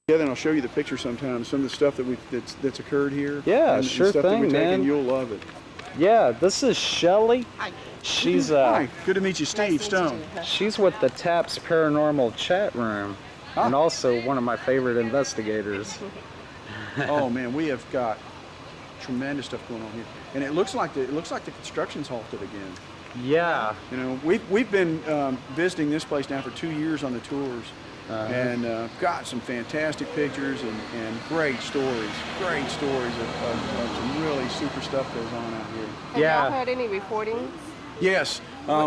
Yeah, then I'll show you the picture sometime. Some of the stuff that's occurred here. Yeah, and sure stuff thing, that we're taking, man. you'll love it. Yeah, this is Shelly. Hi. She's Hi, good to meet you, Steve Stone. she's with the TAPS Paranormal chat room, and also one of my favorite investigators. Oh man, we have got tremendous stuff going on here, and it looks like the construction's halted again. Yeah. You know, we've been visiting this place now for 2 years on the tours, and got some fantastic pictures and great stories of some really super stuff goes on out here. Have y'all had any reportings? Yes,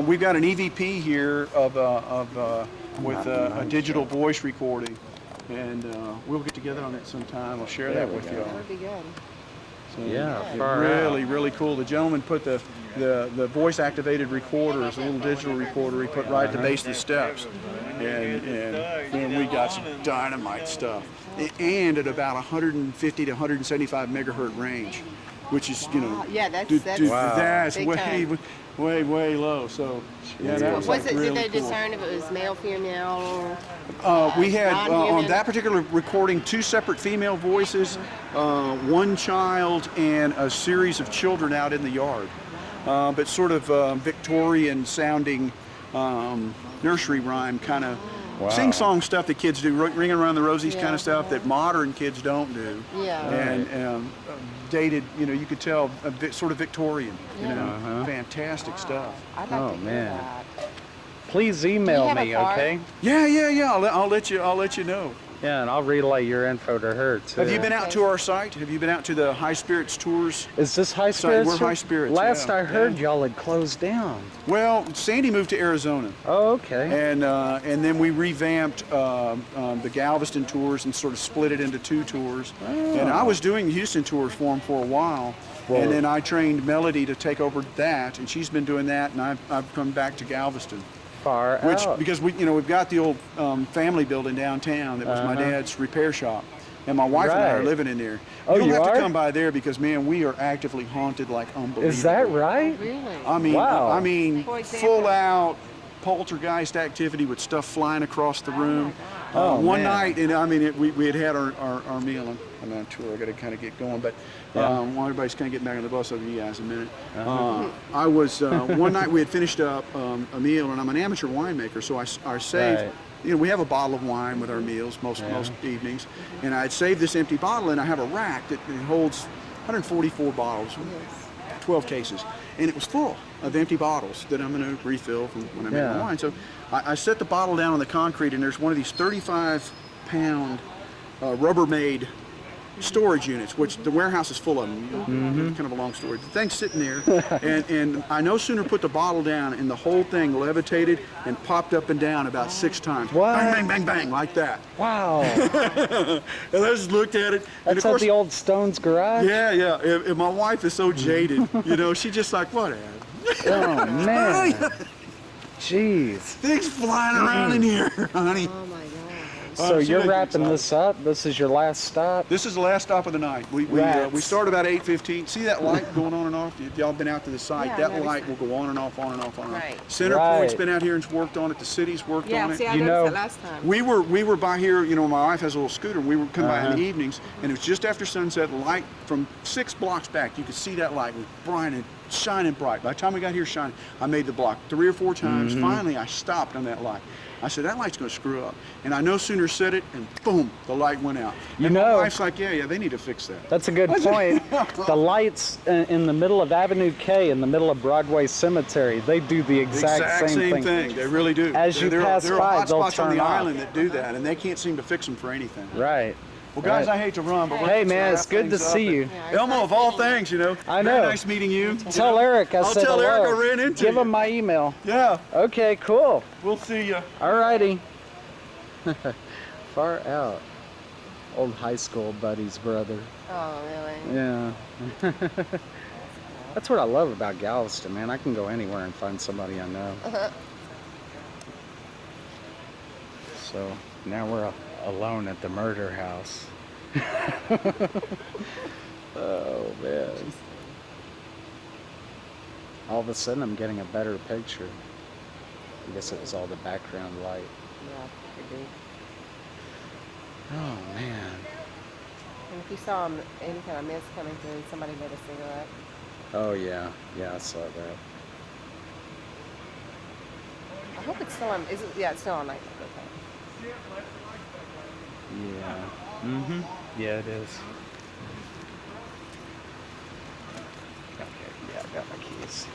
we've got an EVP here with a digital voice recording, and we'll get together on that sometime. I'll share that with y'all. That would be good. So, really cool. The gentleman put the voice activated recorder as a little digital recorder he put right at the base of the steps, and we got some dynamite stuff, and at about 150 to 175 megahertz range, which is, you know, yeah, that's way low. So yeah, that was like really did they cool. discern if it was male, female? We had on that particular recording 2 separate female voices, 1 child, and a series of children out in the yard, but sort of Victorian sounding nursery rhyme kind of sing-song stuff that kids do, ringing around the rosies kind of stuff that modern kids don't do. Yeah. And dated, you know, you could tell a bit sort of Victorian, you know, fantastic stuff. I'd like to hear that. Please email me, okay? Yeah. I'll let you know. Yeah, and I'll relay your info to her too. Have you been out to our site? Have you been out to the High Spirits tours? Is this High Spirits? We're High Spirits. Last I heard, y'all had closed down. Well, Sandy moved to Arizona. Oh, okay. And then we revamped the Galveston tours and sort of split it into 2 tours. Oh. And I was doing Houston tours for them for a while. Whoa. And then I trained Melody to take over that, and she's been doing that, and I've come back to Galveston. Because we've got the old family building downtown that was my dad's repair shop, and my wife and I are living in there. You'll have to come by there because, man, we are actively haunted like unbelievable. Is that right? Really? I mean, full out poltergeist activity with stuff flying across the room. One night, and I mean, we had our meal. I'm on tour. I got to kind of get going, but while everybody's kind of getting back on the bus, over you guys in a minute. I was one night we had finished up a meal, and I'm an amateur winemaker, so I saved. Right. You know, we have a bottle of wine with our meals most evenings, and I'd saved this empty bottle, and I have a rack that holds 144 bottles, 12 cases, and it was full of empty bottles that I'm going to refill from when I make my wine. So I set the bottle down on the concrete, and there's one of these 35-pound Rubbermaid storage units, which the warehouse is full of them. Kind of a long story. The thing's sitting there, and I no sooner put the bottle down, and the whole thing levitated and popped up and down about 6 times. Bang, bang, bang, bang, like that. Wow. And I just looked at it. That's at the old Stone's garage? Yeah. And my wife is so jaded, you know, she's just like, whatever. Oh, man. Jeez. Things flying around in here, honey. Oh, my God. So you're wrapping this up? This is your last stop? This is the last stop of the night. We start about 8:15. See that light going on and off? If y'all been out to the site, that light will go on and off, on and off, on and off. Center Point's been out here and worked on it. The city's worked on it. Yeah, see, I noticed it last time. We were by here, you know, my wife has a little scooter. We would come by in the evenings, and it was just after sunset, light from 6 blocks back. You could see that light was bright and shining bright. By the time we got here shining, I made the block 3 or 4 times. Finally, I stopped on that light. I said, that light's going to screw up. And I no sooner said it, and boom, the light went out. You and know, my wife's like, yeah, they need to fix that. That's a good point. The lights in the middle of Avenue K, in the middle of Broadway Cemetery, they do the exact same thing. They really do. As you pass by, they'll turn off. There are hotspots on the island that do that, and they can't seem to fix them for anything. Right. Well, guys, I hate to run, but hey, man, it's good to see you. Elmo, of all things, you know. I know. Very nice meeting you. Tell Eric I said hello. I'll tell Eric I ran into you. Give him my email. Yeah. Okay, cool. We'll see you. All righty. Far out. Old high school buddy's brother. Oh, really? Yeah. That's what I love about Galveston, man. I can go anywhere and find somebody I know. So now we're alone at the murder house. Oh, man. All of a sudden, I'm getting a better picture. I guess it was all the background light. Yeah, could be. Oh man. And if you saw any kind of mist coming through, somebody lit a cigarette. Oh yeah. Yeah, I saw that. I hope it's still on. Is it? Yeah, it's still on night. Okay. Yeah. Mm-hmm. Yeah, it is. Okay, yeah, I got my keys.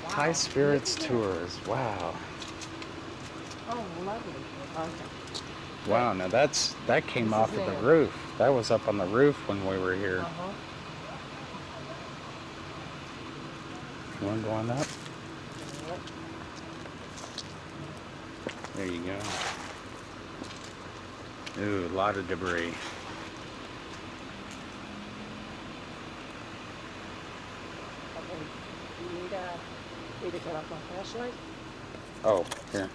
Wow. High Spirits Tours. Wow. Oh, lovely. Okay. Wow, now that came This off is of the new. roof. That was up on the roof when we were here. Uh-huh. You want to go on up? Yep. There you go. Ooh, a lot of debris. Okay. You need to turn off my flashlight? Oh, here.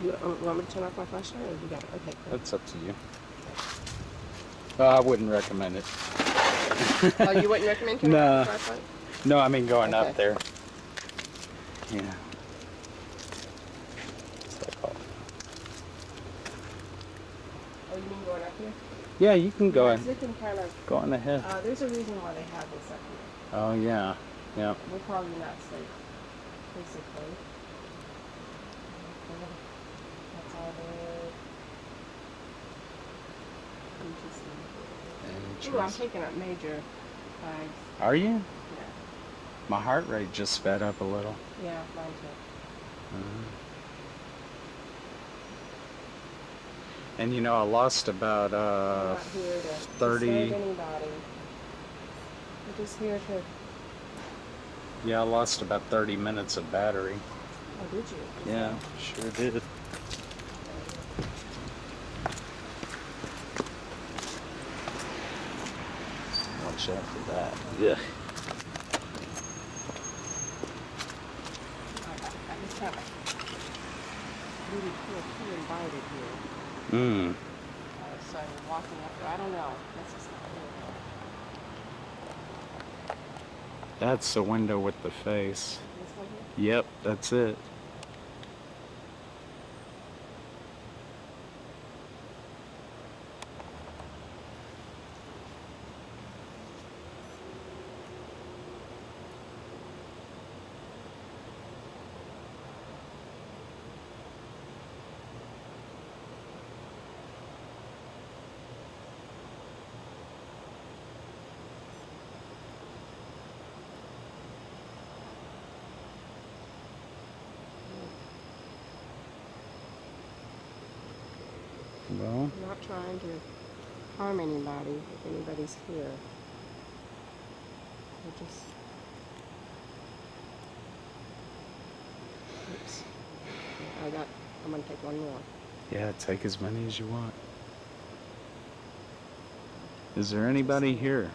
You want me to turn off my flashlight, or you got it? Okay, cool. That's up to you. I wouldn't recommend it. Oh, you wouldn't recommend turning No. off the flashlight? No, I mean going Okay. up there. Yeah. What's that called? Oh, you mean going up here? Yeah, you can go Yeah, in. they can kind of, Go on ahead. there's a reason why they have this up here. Oh yeah. Yeah. We're probably not safe, basically. Okay. That's all there. Ooh, I'm taking up major flags. Are you? Yeah. My heart rate just sped up a little. Yeah, mine too. And you know, I lost about We're not here to 30. disturb anybody. We're just here to. Yeah, I lost about 30 minutes of battery. Oh, did you? Yeah, sure did. Watch out for that. Yeah. I just kind of really feel too invited here. So walking up there, I don't know. That's just not good. That's the window with the face. This one here? Yep, that's it. Well, I'm not trying to harm anybody if anybody's here. We're just. Oops. I'm gonna take one more. yeah, take as many as you want. Is there anybody here?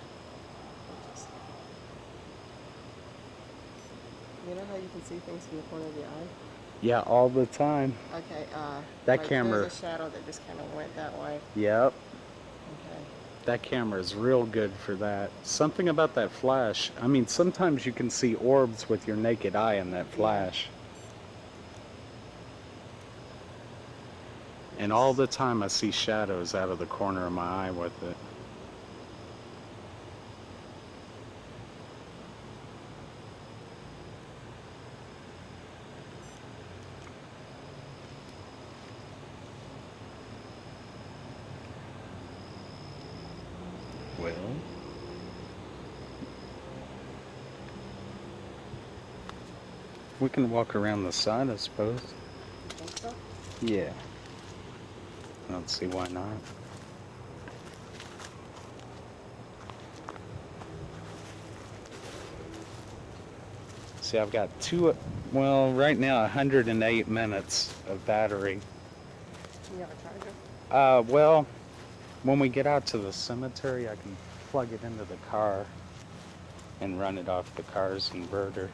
You know how you can see things from the corner of your eye? Yeah, all the time. Okay, That like camera. there's a shadow that just kind of went that way. Yep. Okay. That camera is real good for that. Something about that flash. I mean, sometimes you can see orbs with your naked eye in that flash. And all the time I see shadows out of the corner of my eye with it. Well, we can walk around the side, I suppose. You think so? Yeah. I don't see why not. See, I've got right now 108 minutes of battery. You have a charger? Well, when we get out to the cemetery, I can plug it into the car and run it off the car's inverter.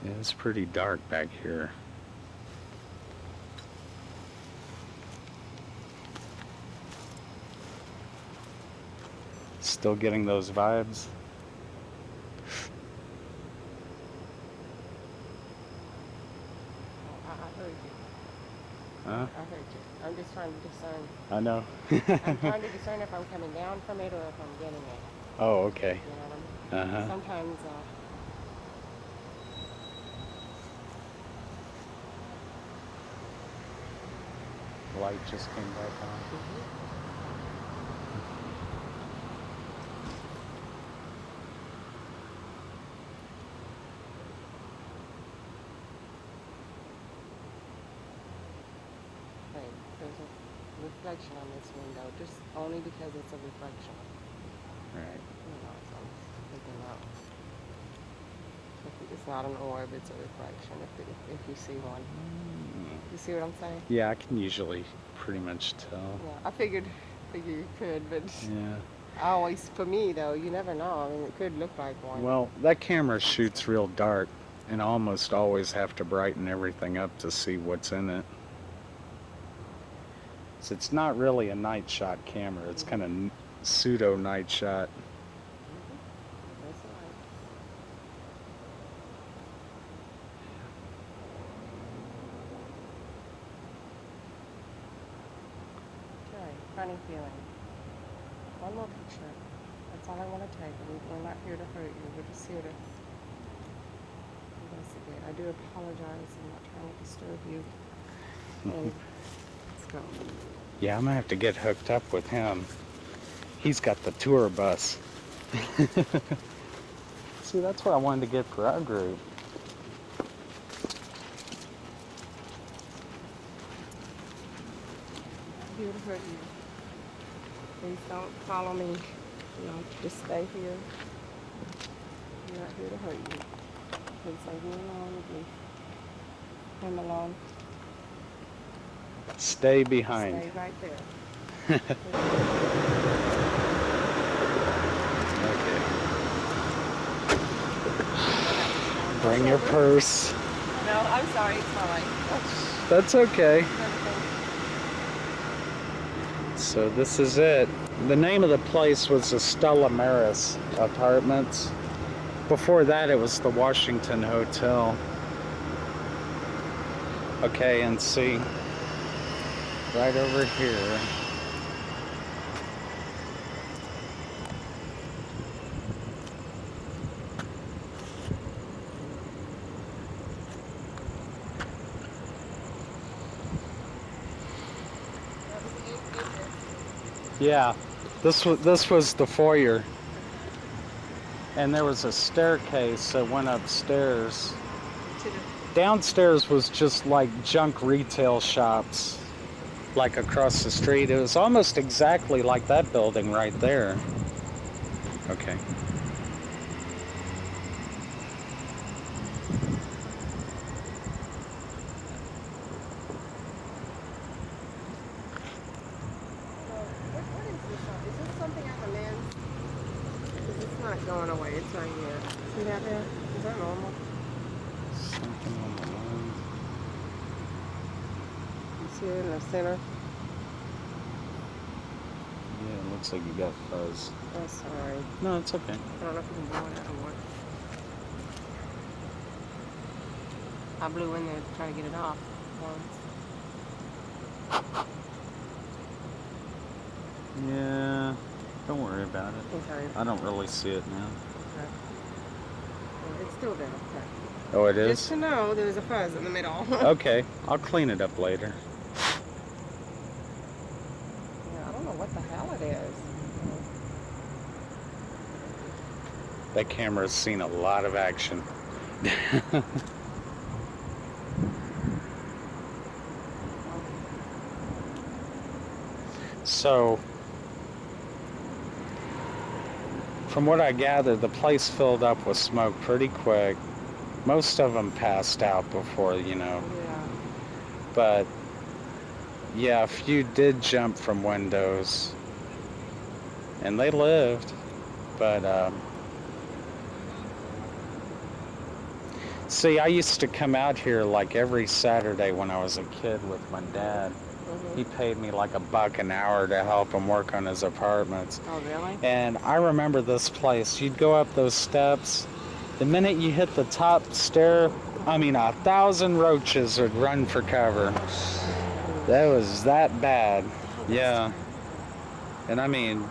Yeah, it's pretty dark back here. Still getting those vibes? heard you. Huh? I heard you. I'm just trying to discern. I know. I'm trying to discern if I'm coming down from it or if I'm getting it. Oh, okay. You know what I mean? Uh-huh. Sometimes, Light just came back on. hey, there's a reflection on this window, just only because it's a reflection. Right. You know, so I'm thinking about if it's not an orb, it's a reflection. If you see one, you see what I'm saying? Yeah, I can usually pretty much tell. Yeah, I figured you could, but Yeah. I always, for me though, you never know. I mean, it could look like one. Well, that camera shoots real dark, and I almost always have to brighten everything up to see what's in it. So it's not really a night shot camera. It's kind of pseudo night shot. That's all right. Okay, funny feeling. One more picture. That's all I want to take. We're not here to hurt you. We're just here to investigate. I do apologize. I'm not trying to disturb you. And let's go. Yeah, I'm gonna have to get hooked up with him. He's got the tour bus. See, that's what I wanted to get for our group. I'm here to hurt you. Please don't follow me. You know, just stay here. I'm not here to hurt you. Please leave me alone with me. Him alone. Stay behind. Stay right there. Okay. Bring your purse. No, I'm sorry. It's fine. That's okay. So this is it. The name of the place was the Stella Maris Apartments. Before that, it was the Washington Hotel. Okay, and see, right over here. Yeah, this was the foyer, and there was a staircase that went upstairs. Downstairs was just like junk retail shops, like across the street. It was almost exactly like that building right there. Okay. Going away. It's right here. See that there? Is that normal? Something on the line. You see it in the center? Yeah, it looks like you got fuzz. Oh, sorry. No, it's okay. I don't know if you can blow it out or what. I blew in there to try to get it off once. Yeah, don't worry about it. Okay. I don't really see it now. Okay. Well, it's still there. Okay. Oh, it Just is? to know, there's a fuzz in the middle. Okay, I'll clean it up later. Yeah, I don't know what the hell it is. That camera's seen a lot of action. So, from what I gathered, the place filled up with smoke pretty quick. Most of them passed out before, Yeah. But, yeah, a few did jump from windows. And they lived. But, see, I used to come out here like every Saturday when I was a kid with my dad. He paid me like $1 an hour to help him work on his apartments. Oh, really? And I remember this place. You'd go up those steps. The minute you hit the top stair, I mean, 1,000 roaches would run for cover. That was that bad. Yeah. And I mean,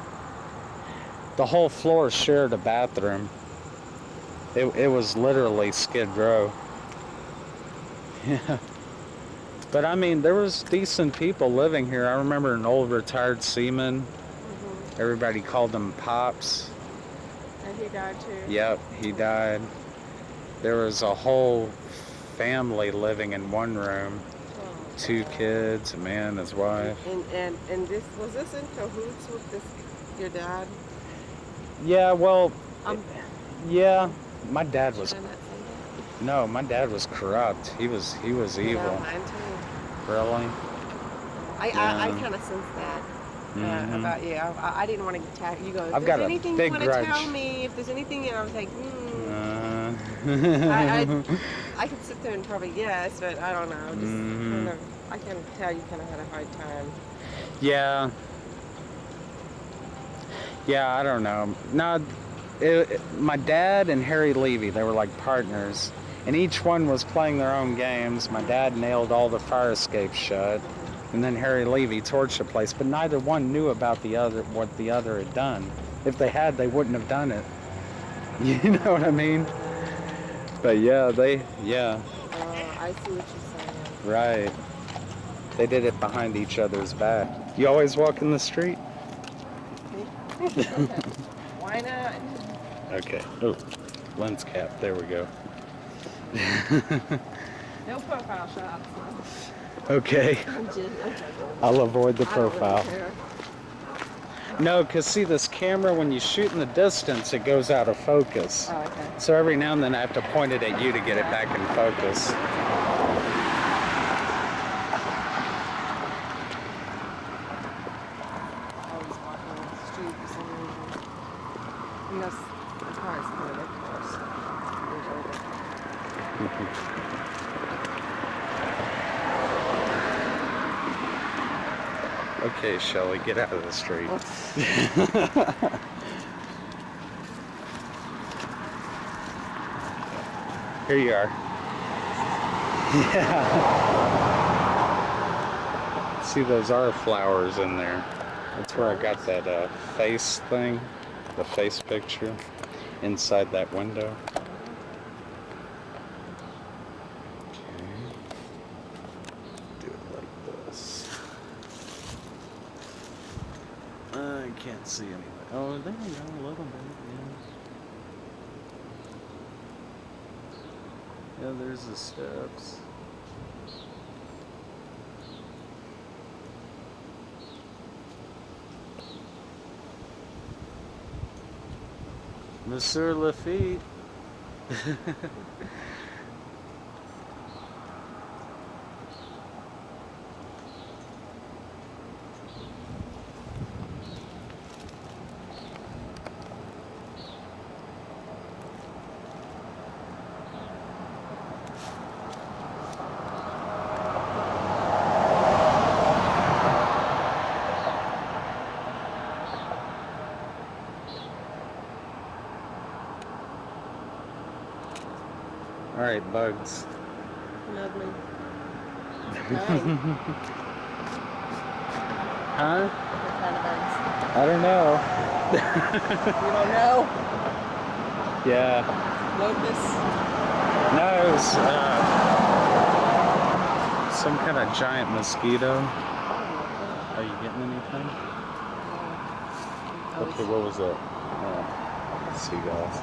the whole floor shared a bathroom. It was literally Skid Row. Yeah. But I mean, there was decent people living here. I remember an old retired seaman. Everybody called him Pops. And he died too? Yep, he died. There was a whole family living in one room. 2 kids, a man, his wife. And this, was this in cahoots with this, your dad? Yeah, well, yeah, my dad was, Did I not say that? no, my dad was corrupt. He was evil. Yeah, mine too. Really? I kind of sensed that. About you. I didn't want to attack you. Go, if there's anything you want to tell me, if there's anything, I was like, I could sit there and probably guess, but I don't know. Just kind of, I can tell you kind of had a hard time. Yeah. Yeah, I don't know. No, my dad and Harry Levy, they were like partners, and each one was playing their own games. My dad nailed all the fire escapes shut. And then Harry Levy torched the place, but neither one knew about the other, what the other had done. If they had, they wouldn't have done it. You know what I mean? But yeah, I see what you're saying. right. They did it behind each other's back. You always walk in the street? Why not? Okay. Oh, lens cap. There we go. No profile shots. Okay. I'll avoid the profile. No, because see, this camera, when you shoot in the distance, it goes out of focus. Oh, okay. So every now and then I have to point it at you to get it back in focus. I was walking on the street for some reason. You know, the car is kind of Okay, Shelly, get out of the street. Here you are. Yeah. See, those are flowers in there. That's where I got that face thing, the face picture, inside that window. I can't see anything. Oh, there we go, a little bit, yeah. Yeah, there's the steps. Monsieur Lafitte. All right, bugs. Lovely. Huh? What kind of bugs? I don't know. You don't know? Yeah. Locusts? No, it was some kind of giant mosquito. Are you getting anything? Okay, what was that? Seagulls.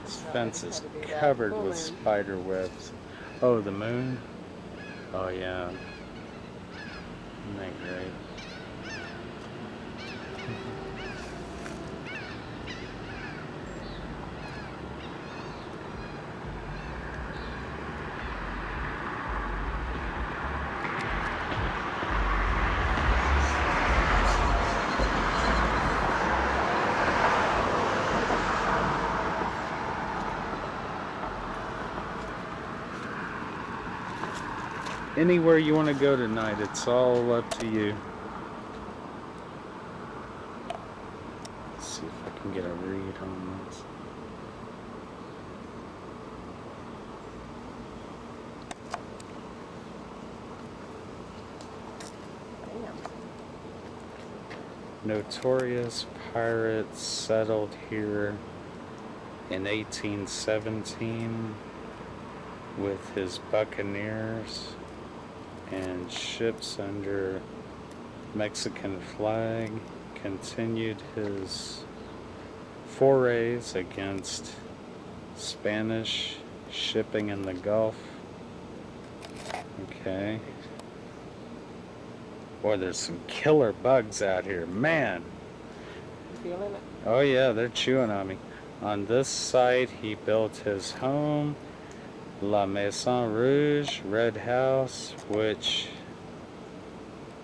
This fence is covered with spider webs. Oh, the moon? Oh, yeah. Isn't that great? Anywhere you want to go tonight, it's all up to you. can get a read on this. Notorious pirates settled here in 1817 with his buccaneers and ships under Mexican flag, continued his forays against Spanish shipping in the Gulf. Okay. Boy, there's some killer bugs out here, man. You feeling it? Oh yeah, they're chewing on me. On this site, he built his home, La Maison Rouge, Red House, which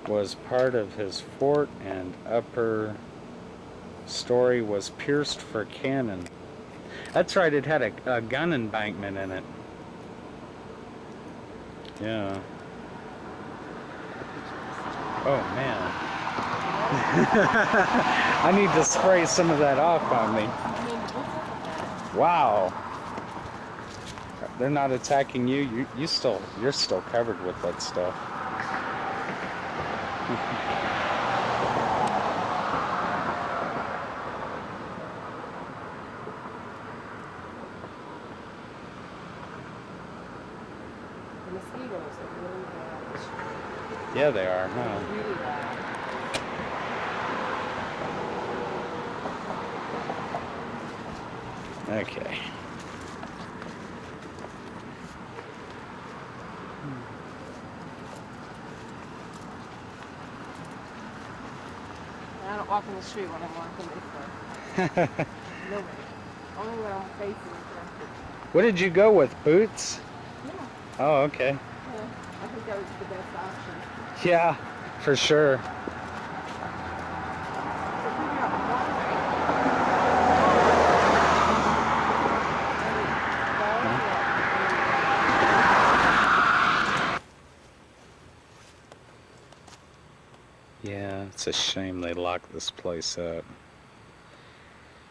was part of his fort, and upper story was pierced for cannon. That's right, it had a gun embankment in it. Yeah. Oh man. I need to spray some of that off on me. Wow. They're not attacking you. You're still covered with that stuff. The mosquitoes are really bad. Yeah, they are, huh? Really bad. Okay. I don't walk in the street when I'm walking this way. No way. Only when I'm facing it. What did you go with? Boots? Yeah. Oh, okay. Yeah. I think that was the best option. Yeah, for sure. Yeah, it's a shame they locked this place up.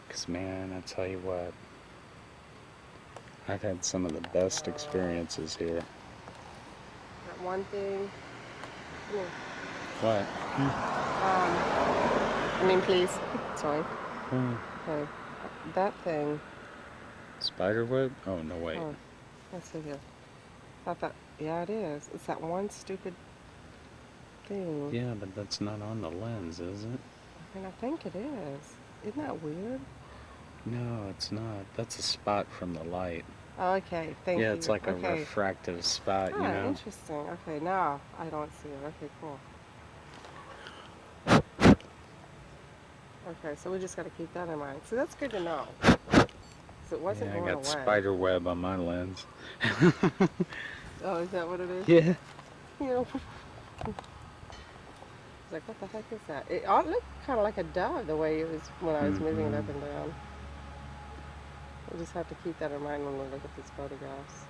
Because, man, I tell you what, I've had some of the best experiences here. That one thing. Yeah. What? I mean, please. Sorry. Hmm. Okay. That thing. Spiderweb? Oh, no, wait. Oh, let's see here. I thought, yeah, it is. It's that one stupid thing. Yeah, but that's not on the lens, is it? I mean, I think it is. Isn't that weird? No, it's not. That's a spot from the light. Oh, okay, thank you. Yeah, it's like a okay. refractive spot, you Ah, know? interesting. Okay, now I don't see it. Okay, cool. Okay, so we just got to keep that in mind. So that's good to know. So it wasn't Yeah, I going got away. spider web on my lens. Oh, is that what it is? Yeah. You know. It's like, what the heck is that? It looked kind of like a dove the way it was when I was moving it up and down. We'll just have to keep that in mind when we look at these photographs.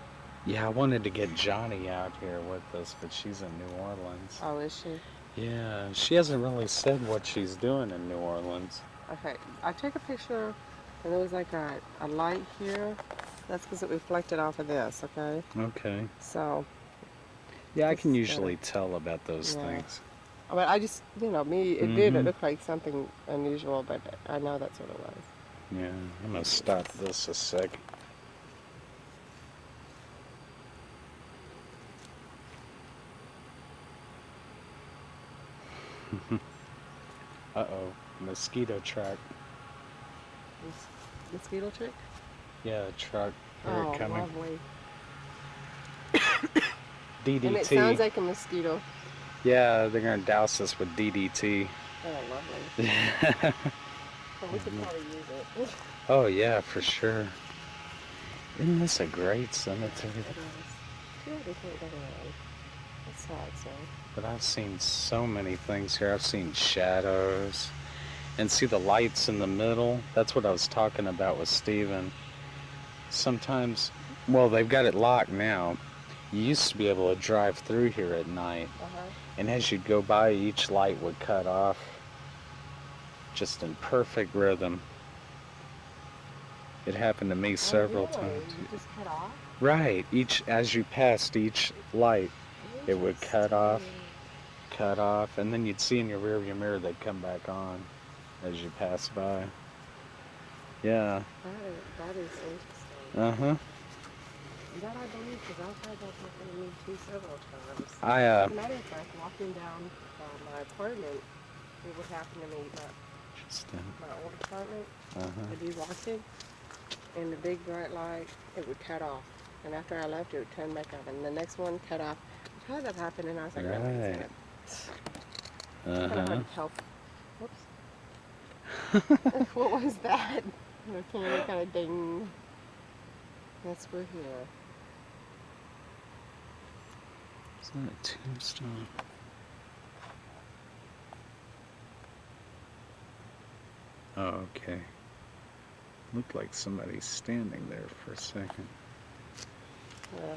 Yeah, I wanted to get Johnny out here with us, but she's in New Orleans. Oh, is she? Yeah, she hasn't really said what she's doing in New Orleans. Okay, I took a picture and there was like a light here. That's because it reflected off of this, okay? Okay. So. Yeah, I can usually tell about those things. I mean, I just, you know, it did look like something unusual, but I know that's what it was. Yeah, I'm going to stop this a sec. Uh-oh, mosquito track. Mosquito trick? Yeah, truck. They're Oh, coming. lovely. DDT. And it sounds like a mosquito. Yeah, they're going to douse us with DDT. Oh, lovely. Well, we could probably use it. Oh, yeah, for sure. Isn't this a great cemetery? It is. Yeah, they put it around. That's sad, so. But I've seen so many things here. I've seen shadows. And see the lights in the middle? That's what I was talking about with Steven. Sometimes, well, they've got it locked now. You used to be able to drive through here at night. And as you'd go by, each light would cut off. Just in perfect rhythm. It happened to me several Oh, really? times. You just cut off? Right. As you passed each light, it would cut off, and then you'd see in your rearview mirror they'd come back on as you pass by. Yeah. That is interesting. Uh-huh. That I believe, because I've had that happen to me too several times. I As a matter of fact, walking down my apartment, it would happen to me. My old apartment, I'd be walking, and the big bright light, it would cut off. And after I left, it would turn back on. And the next one cut off. I've had that happen, and I was like, Right. no, it's kind of hard to help. Whoops. What was that? The camera kind of ding. Yes, we're here. Is that a tombstone? Oh, okay. Looked like somebody's standing there for a second. Yeah.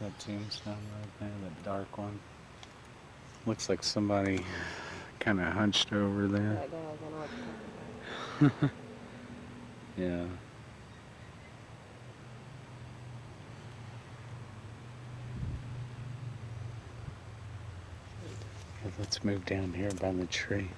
That tombstone right there, that dark one. Looks like somebody kind of hunched over there. That does, I know what you're talking about. Yeah. Okay, let's move down here by the tree.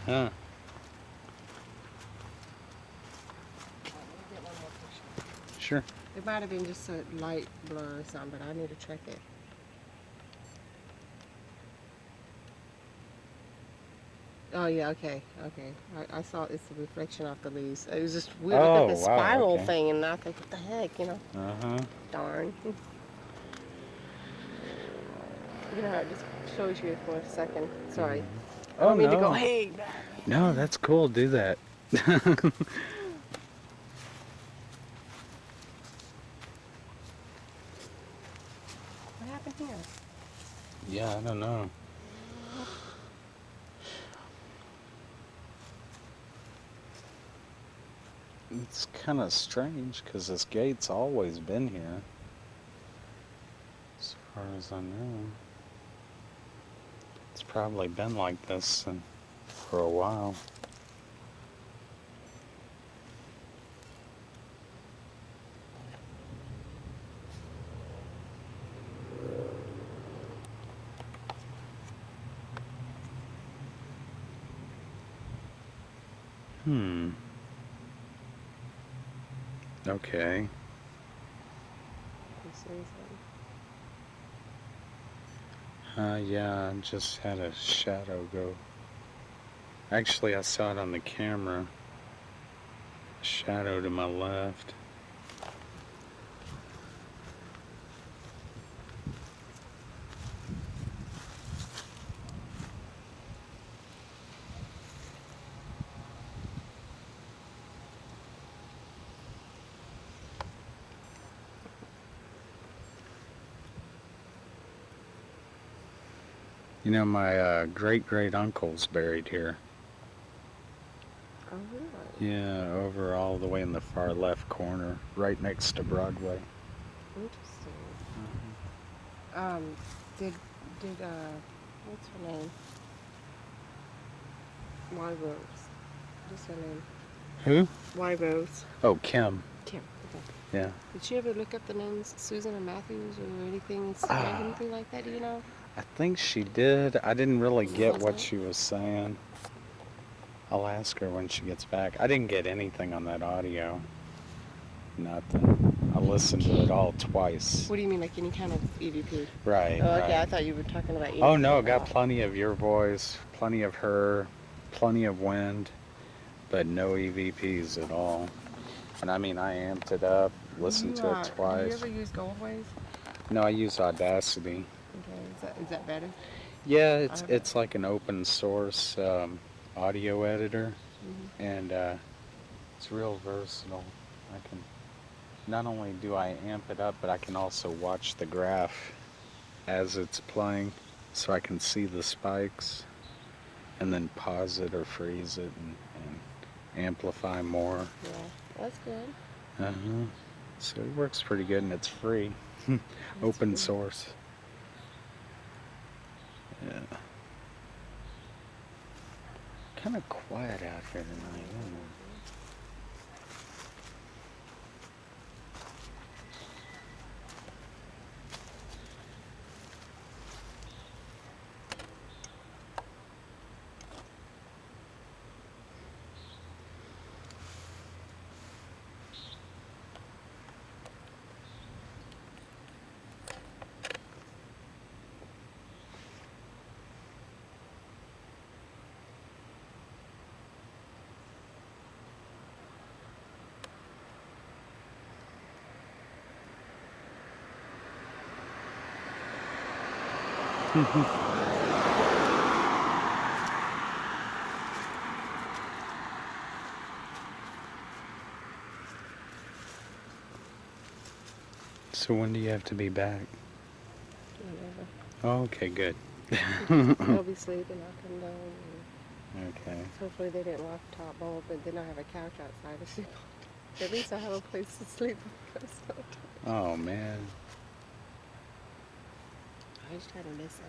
Huh. Get one more picture. Sure. It might have been just a light blur or something, but I need to check it. Oh yeah, okay. I saw it's the reflection off the leaves. It was just weird, Oh, like a wow, spiral okay. thing, and I think, what the heck, you know? Uh-huh. Darn. You know how it just shows you for a second. Sorry. I Oh, don't mean to no. go, hey. No, that's cool. Do that. What happened here? Yeah, I don't know. It's kind of strange because this gate's always been here, as far as I know. It's probably been like this for a while. Okay. You see something? Yeah, I just had a shadow go. Actually, I saw it on the camera. A shadow to my left. You know, my great-great-uncle's buried here. Oh, really? Yeah, over all the way in the far left corner, right next to Broadway. Interesting. Did what's her name? Y Rose. What's her name? Who? Y Rose. Oh, Kim. Kim. Okay. Yeah. Did she ever look up the names Susan or Matthews or anything like that? Do you know? I think she did. I didn't really get what she was saying. I'll ask her when she gets back. I didn't get anything on that audio. Nothing. I listened to it all twice. What do you mean, like any kind of EVP? Right. Oh, okay. Right. I thought you were talking about EVP. Oh no, got plenty of your voice, plenty of her, plenty of wind, but no EVPs at all. And I mean, I amped it up, listened to it twice. Do you ever use Goldwaves? No, I use Audacity. Okay, is that better? Yeah, it's like an open source audio editor, and it's real versatile. I can not only do I amp it up, but I can also watch the graph as it's playing, so I can see the spikes, and then pause it or freeze it and amplify more. Yeah, that's good. Uh-huh. So it works pretty good, and it's free. Open source. Yeah. Kind of quiet out here tonight, isn't it? So when do you have to be back? Whatever. Oh, okay, good. They'll be sleeping. I'll come down. And Okay. hopefully they didn't lock the top bulb, but then I have a couch outside to sleep on. At least I have a place to sleep on. Oh, man. I just try to listen.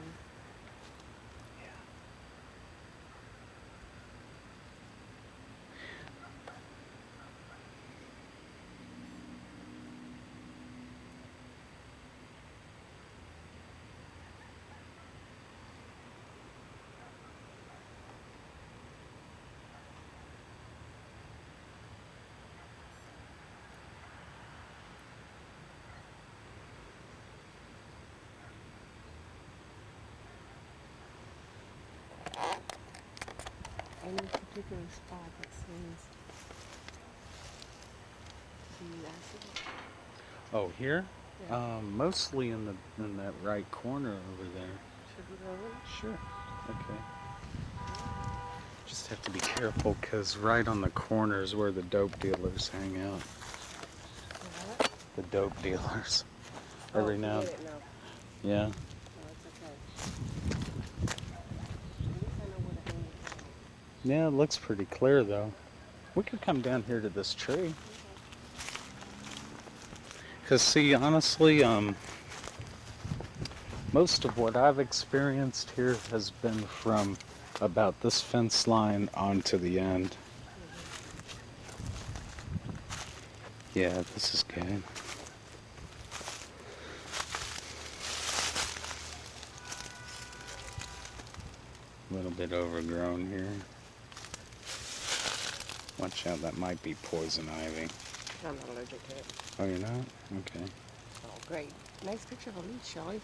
Any particular spot that seems to be active? Oh, here? Yeah. Mostly in that right corner over there. Should we go in? Sure. Okay. Just have to be careful, because right on the corner is where the dope dealers hang out. What? The dope dealers. Every now. Forget it now. Yeah. No, it's okay. At least I know where to hang it. Yeah, it looks pretty clear, though. We could come down here to this tree. Because, see, honestly, most of what I've experienced here has been from about this fence line onto the end. Yeah, this is good. A little bit overgrown here. Watch out, that might be poison ivy. I'm not allergic to it. Oh, you're not? Okay. Oh, great. Nice picture of a leaf, Shelly.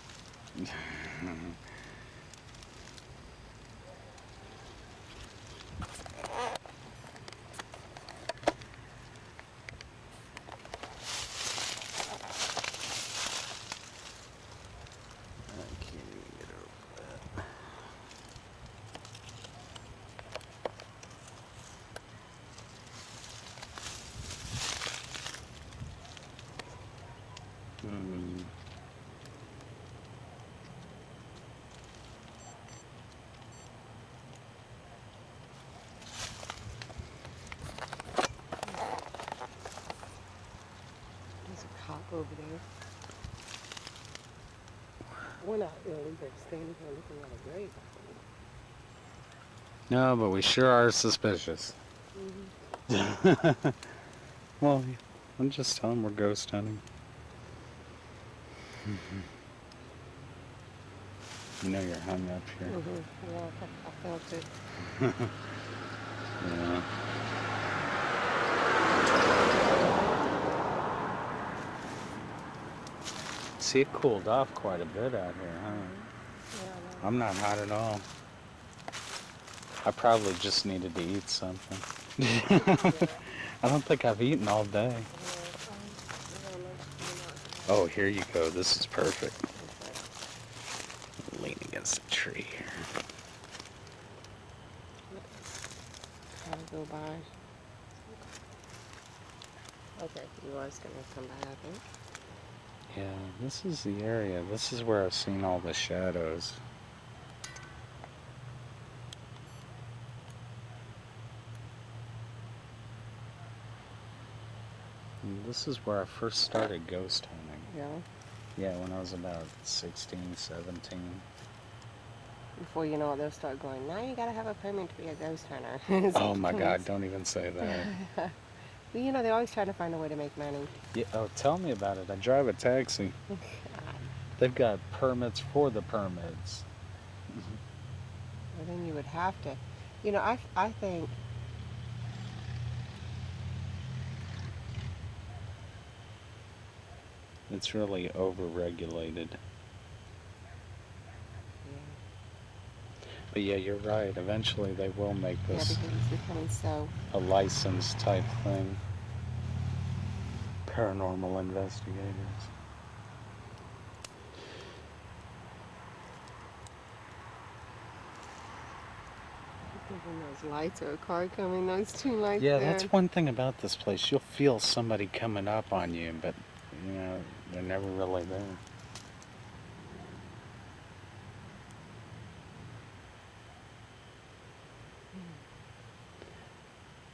There's a cop over there. We're not going to leave her standing here looking at a grave. No, but we sure are suspicious. Mm-hmm. Well, I'm just telling we're ghost hunting. You know you're hung up here. Mm-hmm. Yeah, I felt it. Yeah. See, it cooled off quite a bit out here, huh? Yeah, I know. I'm not hot at all. I probably just needed to eat something. I don't think I've eaten all day. Oh, here you go. This is perfect. Lean against a tree here. I'll go by. Okay, you was going to come by, I think. Yeah, this is the area. This is where I've seen all the shadows. And this is where I first started ghost hunting. Yeah. Yeah, when I was about 16, 17. Before you know it, they'll start going, now you gotta have a permit to be a ghost hunter. Oh my God, don't even say that. Well, you know, they're always trying to find a way to make money. Yeah, oh, tell me about it. I drive a taxi. They've got permits for the permits. Well, then you would have to. You know, I think It's really overregulated. yeah, But yeah, you're right. Eventually they will make yeah, this because it's becoming so. a license type thing. Paranormal investigators. Thinking those lights or a car coming, those two lights Yeah, there. that's one thing about this place. You'll feel somebody coming up on you, but, you know, they're never really there.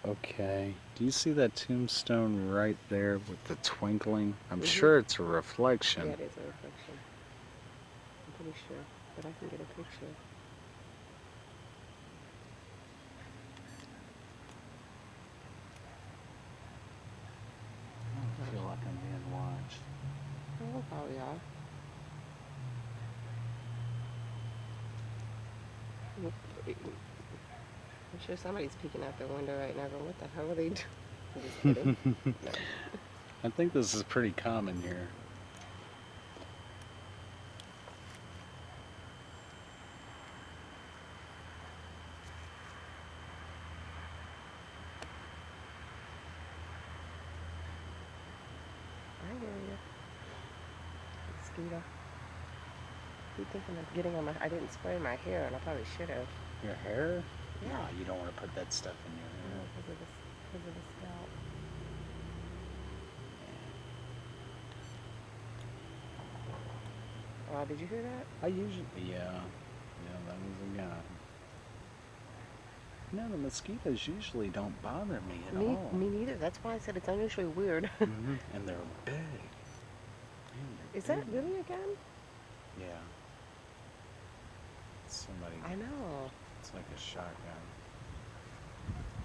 Okay. Do you see that tombstone right there with the twinkling? I'm sure it's a reflection. Yeah, it is a reflection. I'm pretty sure, but I can get a picture. I feel like I'm being watched. Oh, probably are. I'm sure somebody's peeking out the window right now going, what the hell are they doing? I'm just kidding. No. I think this is pretty common here. I hear you. Mosquito. Keep thinking of getting on my. I didn't spray my hair, and I probably should have. Your hair? Yeah. No, you don't want to put that stuff in your hair. Because of the scalp. Oh, did you hear that? I usually, yeah, that was a guy. No, the mosquitoes usually don't bother me at all. Me neither. That's why I said it's unusually weird. And they're big. Man, Is they're that big. really a gun? Yeah. Somebody. I know. It's like a shotgun.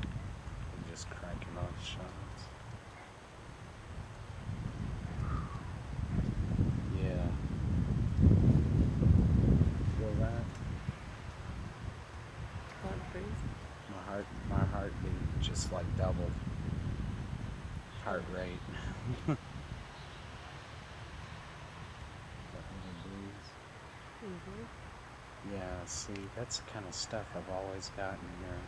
They're just cranking off shots. Yeah. Feel that? Heart freeze. My heartbeat just like doubled. Heart rate. Yeah, see, that's the kind of stuff I've always gotten here.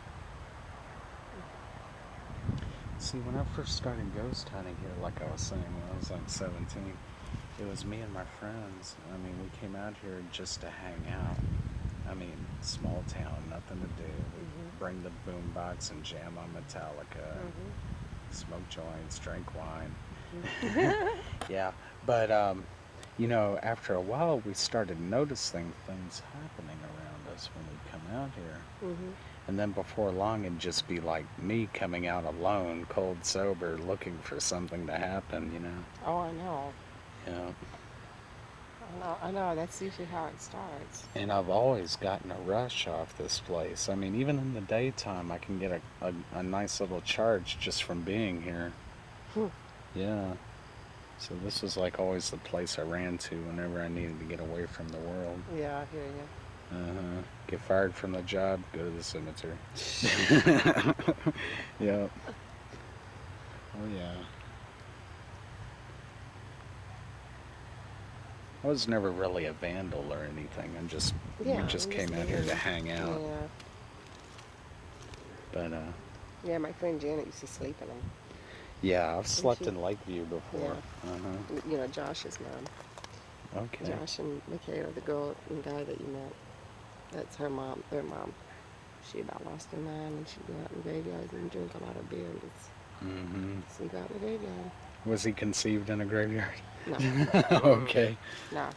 See, when I first started ghost hunting here, like I was saying, when I was like 17, it was me and my friends. I mean, we came out here just to hang out. I mean, small town, nothing to do. We'd bring the boom box and jam on Metallica, smoke joints, drink wine. Yeah, but you know, after a while, we started noticing things happening around us when we come out here. And then before long, it'd just be like me coming out alone, cold sober, looking for something to happen, you know? Oh, I know. Yeah. I know. That's usually how it starts. And I've always gotten a rush off this place. I mean, even in the daytime, I can get a nice little charge just from being here. Yeah. So this was like always the place I ran to whenever I needed to get away from the world. Yeah, I hear you. Get fired from the job, go to the cemetery. Yeah. Oh yeah. I was never really a vandal or anything. We just came out here to hang out. Yeah. But Yeah, my friend Janet used to sleep in them. yeah, I've slept in Lakeview before. Yeah. You know, Josh's mom. Okay. Josh and Michaela, the girl and guy that you met. That's her mom, their mom. She about lost her mind, and she'd go out in graveyards and drink a lot of beer and just sleep out in the graveyard. Was he conceived in a graveyard? No. Okay. No.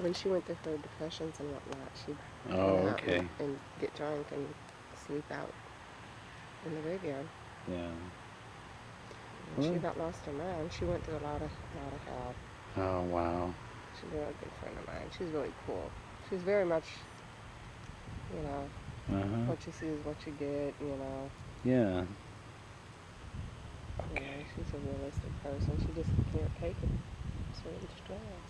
When she went through her depressions and whatnot, she'd Oh, go out okay. and get drunk and sleep out in the graveyard. Yeah. And she about lost her mind. She went through a lot of hell. Oh, wow. She's a really good friend of mine. She's really cool. She's very much, you know, what you see is what you get, you know. Yeah. Okay. You know, she's a realistic person. She just can't take it. Certain stress.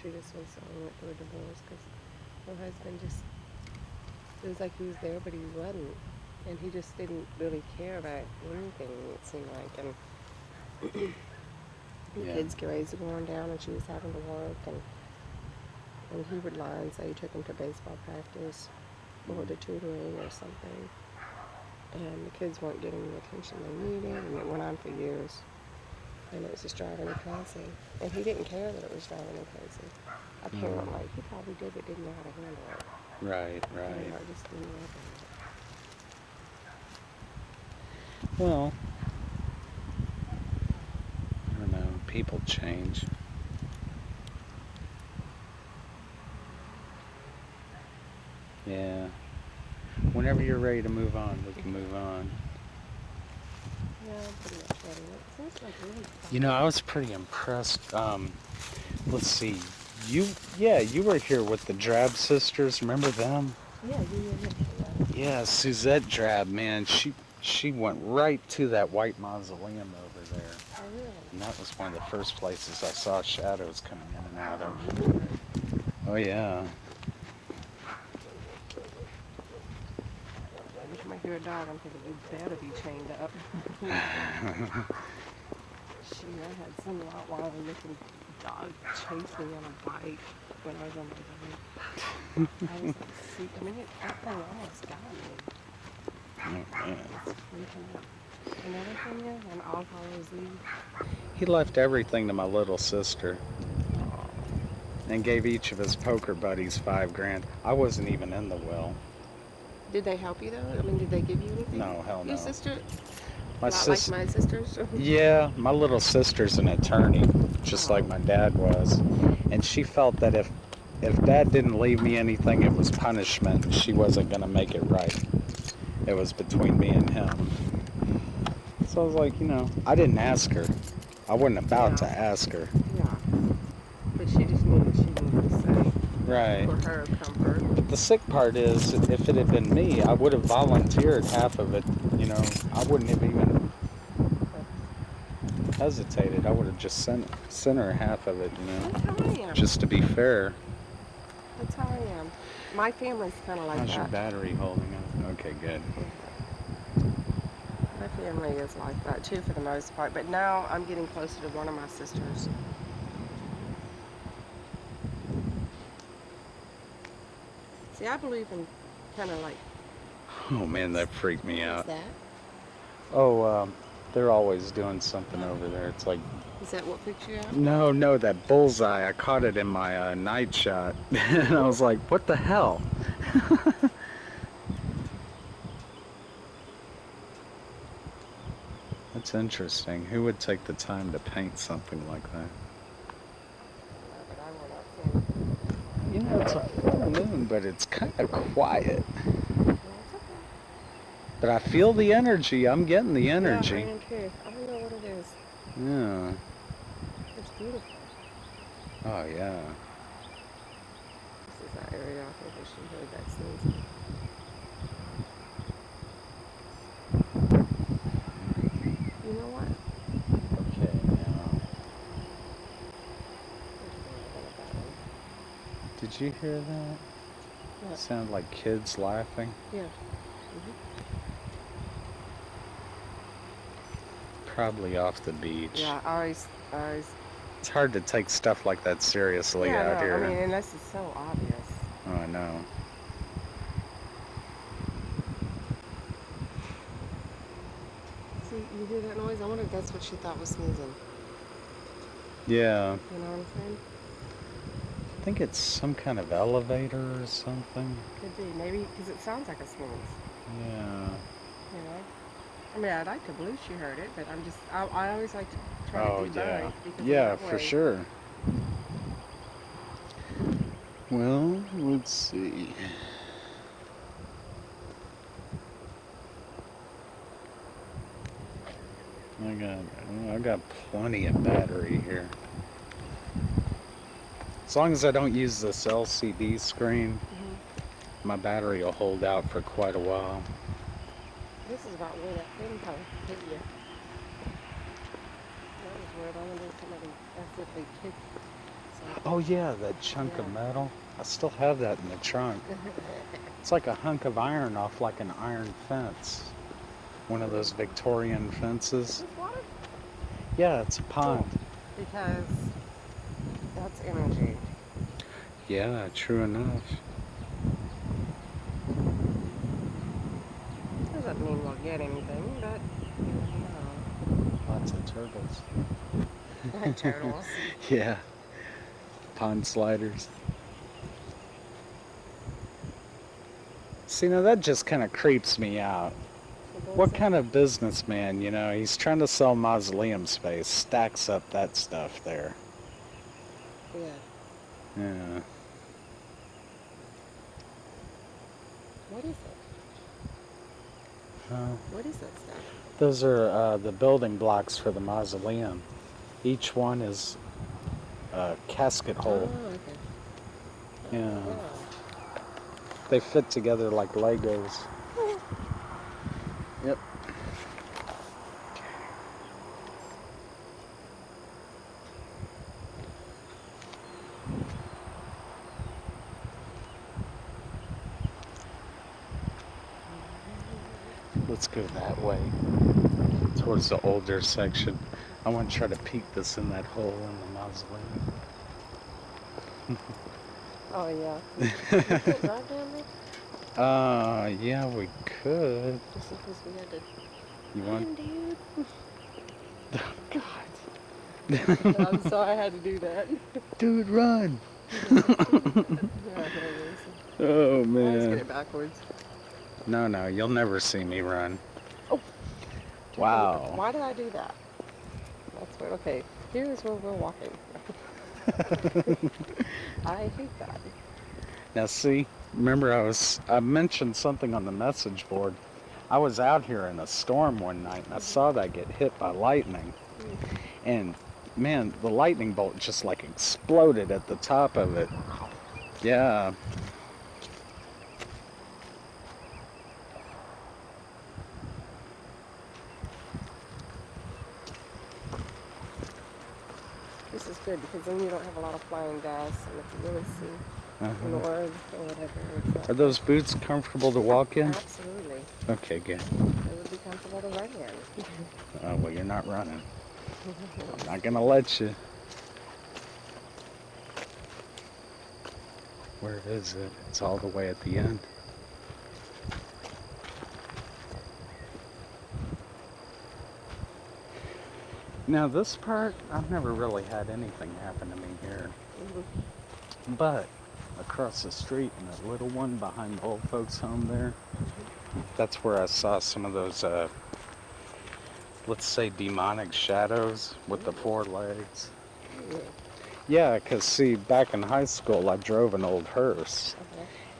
She just went through a divorce because her husband just, it was like he was there, but he wasn't. And he just didn't really care about anything, it seemed like. And the kids' grades were going down, and she was having to work. And he would lie and say he took them to baseball practice or to tutoring or something. And the kids weren't getting the attention they needed, and it went on for years. And it was just driving her crazy. And he didn't care that it was driving him crazy. Apparently, he probably did, but didn't know how to handle it. Right, right. You know, just didn't know how to. Well, I don't know. People change. Yeah. Whenever you're ready to move on, we can move on. Yeah, I'm pretty much ready. It seems like really fun. You know, I was pretty impressed. Let's see. You were here with the Drab sisters. Remember them? Yeah, you were here. Yeah, Suzette Drab, man. She went right to that white mausoleum over there. Oh, really? And that was one of the first places I saw shadows coming in and out of. Oh, yeah. Every time I hear a dog, I'm thinking, you better be chained up. Shoot, I had some Rottweiler looking dog chase me on a bike when I was on my bike. I was like, see, I mean, that thing almost got me. Oh, man. It's freaking out. Another thing is, on All Hallows Eve, He left everything to my little sister and gave each of his poker buddies $5,000. I wasn't even in the will. did they help you though? I mean, did they give you anything? No, hell no. Your sister? My Not like my sisters? Yeah, my little sister's an attorney, just like my dad was. And she felt that if Dad didn't leave me anything, it was punishment, and she wasn't going to make it right. It was between me and him. So I was like, you know, I didn't ask her. I wasn't about to ask her. Yeah. But she just knew what she needed to say. Right. For her comfort. But the sick part is, if it had been me, I would have volunteered half of it. You know, I wouldn't have even hesitated. I would have just sent her half of it, you know. That's how I am. Just to be fair. That's how I am. My family's kind of like How's that. your battery holding up? Okay, good. My family is like that too for the most part. But now I'm getting closer to one of my sisters. See, I believe in kind of like... Oh man, that freaked me What's out. that? Oh, they're always doing something over there. It's like... Is that what freaks you out? No, that bullseye. I caught it in my night shot. And I was like, what the hell? That's interesting. Who would take the time to paint something like that? But I will not say. You know, it's a full moon, but it's kind of quiet. But I feel the energy. I'm getting the energy. Yeah, I am too. I don't know what it is. Yeah. It's beautiful. Oh, yeah. This is that area I think we should hear vaccines. You know what? Okay, now. Did you hear that? What? Sound like kids laughing? Yeah. Probably off the beach. Yeah, I always. It's hard to take stuff like that seriously Yeah, out no, here. I mean, unless it's so obvious. Oh, I know. See, you hear that noise? I wonder if that's what she thought was sneezing. Yeah. You know what I'm saying? I think it's some kind of elevator or something. Could be. Maybe, because it sounds like a sneeze. Yeah. You know? I mean, I'd like to believe she heard it, but I'm just, I always like to try to do yeah. both. because Yeah, that for way- sure. Well, let's see. I got plenty of battery here. As long as I don't use this LCD screen, my battery will hold out for quite a while. This is about where that thing kind of hit you. That was weird. I wonder if somebody accidentally kicked something. Oh yeah, that chunk of metal. I still have that in the trunk. It's like a hunk of iron off like an iron fence. One of those Victorian fences. Is this water? Yeah, it's a pond. Because that's energy. Yeah, true enough. Doesn't mean we'll get anything, but you know. Lots of turtles. Like turtles. Yeah. Pond sliders. See, now that just kind of creeps me out. What kind of businessman, you know, he's trying to sell mausoleum space, stacks up that stuff there. Yeah. Yeah. What is it? What is that stuff? Those are the building blocks for the mausoleum. Each one is a casket hole. Oh, okay. Yeah. Wow. They fit together like Legos. Yep. Let's go that way, towards the older section. I want to try to peek this in that hole in the mausoleum. Oh, yeah. You can't drive down there? Yeah, we could. Just in case we had to. You want? Dude. Oh, God. I'm sorry I had to do that. Dude, run! Yeah, there it is. Oh, I always get man. it backwards. No, you'll never see me run. Oh. Wow. Why did I do that? That's weird. Okay, here is where we're walking. I hate that. Now see, remember I mentioned something on the message board. I was out here in a storm one night and I saw that get hit by lightning. And man, the lightning bolt just like exploded at the top of it. Yeah. This is good because then you don't have a lot of flying gas and if you really see Lord or whatever. It's Are those boots comfortable to walk in? Absolutely. Okay, good. They would be comfortable to run in. Oh, well, you're not running. I'm not gonna let you. Where is it? It's all the way at the end. Now this part, I've never really had anything happen to me here. But across the street in that little one behind old folks' home there, that's where I saw some of those, let's say demonic shadows with the four legs. Yeah, because see, back in high school, I drove an old hearse.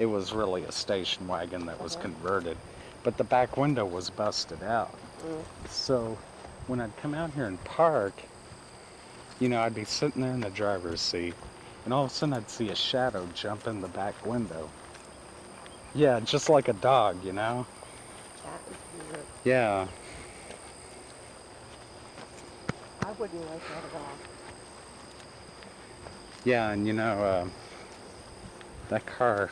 It was really a station wagon that was converted, but the back window was busted out. So when I'd come out here and park, you know, I'd be sitting there in the driver's seat, and all of a sudden I'd see a shadow jump in the back window. Yeah, just like a dog, you know? That is weird. Yeah. I wouldn't like that at all. Yeah, and you know, that car,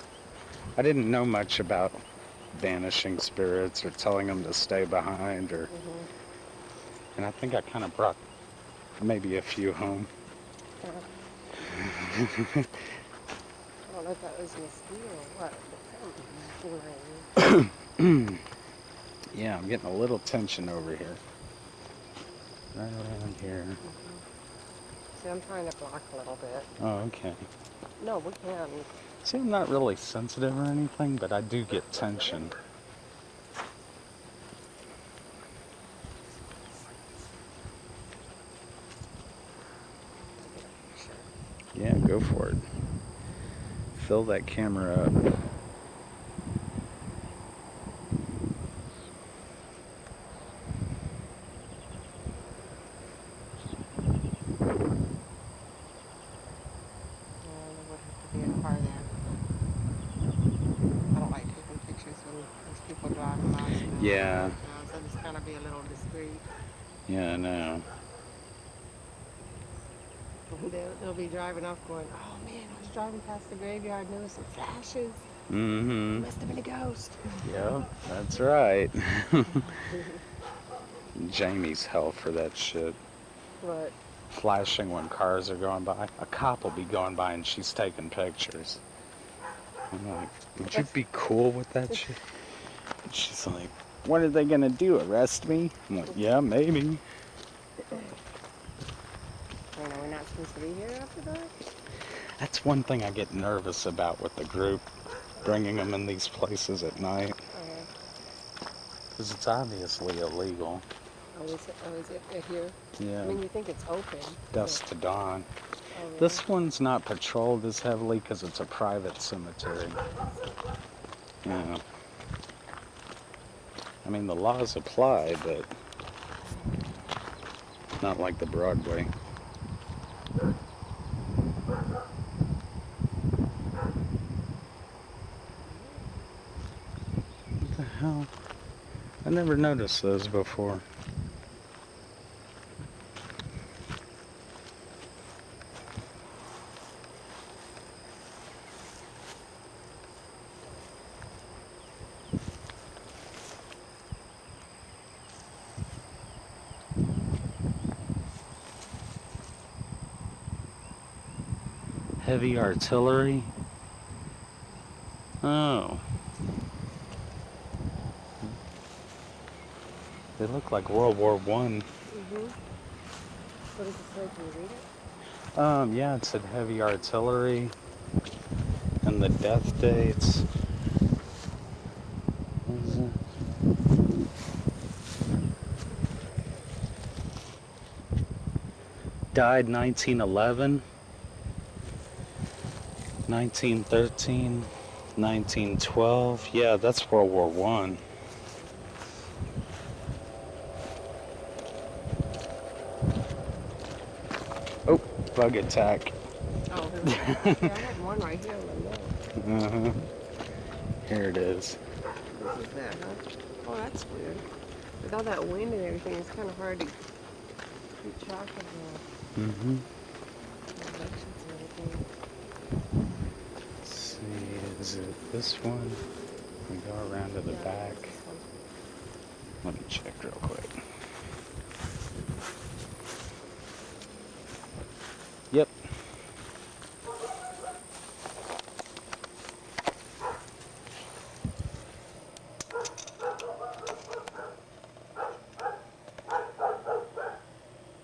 I didn't know much about vanishing spirits or telling them to stay behind, or, and I think I kind of brought maybe a few home. I don't know if that was mosquito or what, but something. Yeah, I'm getting a little tension over here. Right around here. See, I'm trying to block a little bit. Oh, okay. No, we can. See, I'm not really sensitive or anything, but I do get tension. Yeah, go for it. Fill that camera up. Yeah. So just kind of be a little discreet. Yeah, I know. They'll be driving off going, oh man, I was driving past the graveyard and there was some flashes. Mm-hmm. Must have been a ghost. Yep, that's right. Jamie's hell for that shit. What? Flashing when cars are going by. A cop will be going by and she's taking pictures. I'm like, would you be cool with that shit? And she's like, what are they gonna do? Arrest me? I'm like, yeah, maybe. I know we're not supposed to be here after dark. That's one thing I get nervous about with the group, bringing them in these places at night. Because it's obviously illegal. Oh, is it here? Yeah. I mean, you think it's open. Dusk to dawn. Oh, really? This one's not patrolled as heavily because it's a private cemetery. Yeah. I mean, the laws apply, but not like the Broadway. What the hell? I never noticed those before. Heavy artillery? Oh. They look like World War One. What does it say? Can you read it? Yeah, it said heavy artillery and the death dates. What is it? Died 1911, 1913, 1912. Yeah, that's World War One. Oh, bug attack. Oh, yeah, I had one right here on the note. Uh-huh. Here it is. This is that, huh? Oh, that's weird. With all that wind and everything, it's kind of hard to keep track of the Mm-hmm. elections and everything. Let's see, is it this one? We go around to the Yeah, back. it's this one. Let me check real quick. Yep.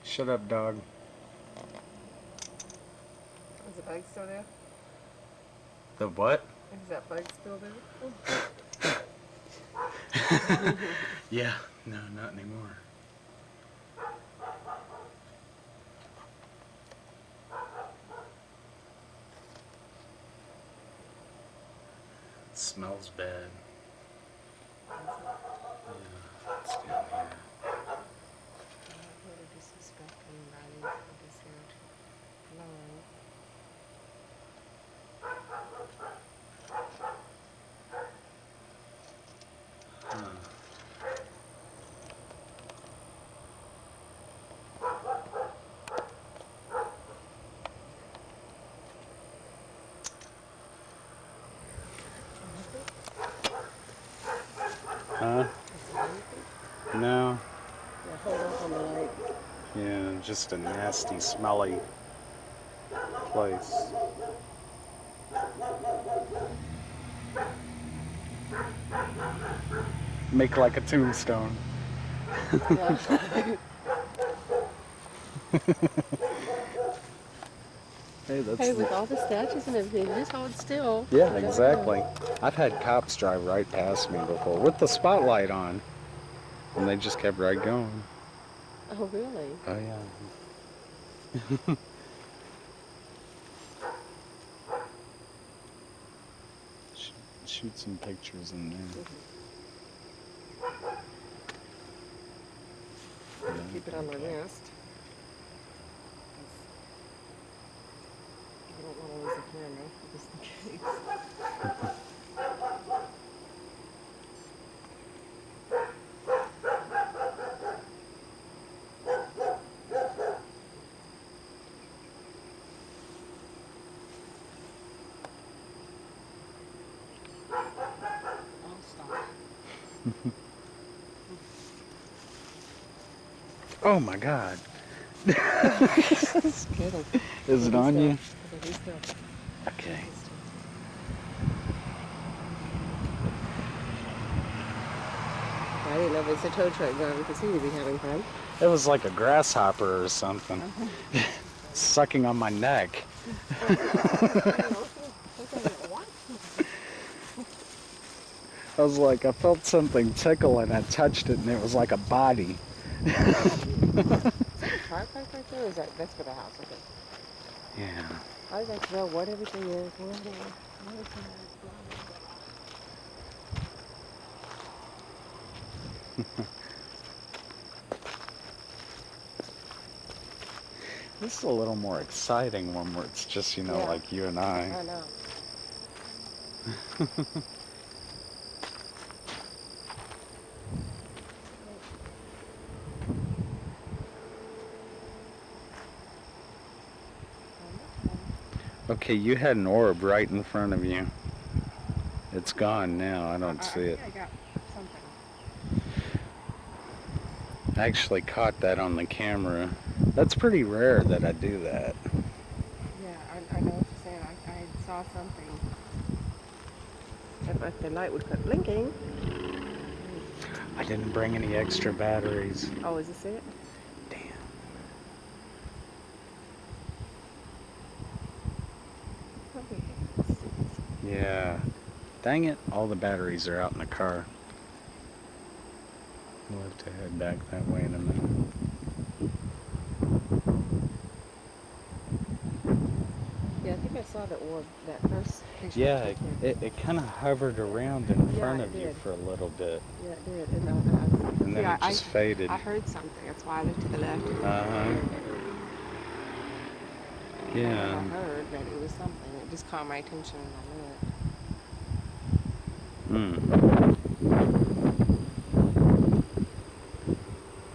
Shut up, dog. Is the bug still there? The what? Is that bug still there? Yeah, no, not anymore. It smells bad. Yeah, it's down here. Huh? No. Yeah, hold up on the light. Yeah, just a nasty, smelly place. Make like a tombstone. Yeah. Hey, that's Hey, with all the statues and everything, just hold still. yeah, exactly. I've had cops drive right past me before with the spotlight on, and they just kept right going. Oh, really? Oh yeah. Shoot some pictures in there. Keep it on my wrist. I don't want to lose the camera, just in case. Oh my God. Just kidding. Is it on you? He's still. Okay. I didn't know if it's a tow truck driver because he would be having fun. It was like a grasshopper or something. Sucking on my neck. I was like, I felt something tickle and I touched it and it was like a body. Car park right there? Or is that's for the house? Okay. Yeah. I was like to know what everything is. Where it is. This is a little more exciting one where it's just, you know, Yeah. like you and I. I know. Okay, you had an orb right in front of you. It's gone now. I don't see it. I got something. I actually caught that on the camera. That's pretty rare that I do that. Yeah, I know what you're saying. I saw something. If the light would quit blinking. I didn't bring any extra batteries. Oh, is this it? Damn. Okay. Yeah. Dang it. All the batteries are out in the car. We'll have to head back that way in a minute. Yeah, I think I saw the orb that first picture. Yeah, it kind of hovered around in front it of you did. for a little bit. Yeah, it did. And And then it just faded. I heard something. That's why I looked to the left. Uh-huh. Yeah. I heard that it was something. It just caught my attention and I knew it.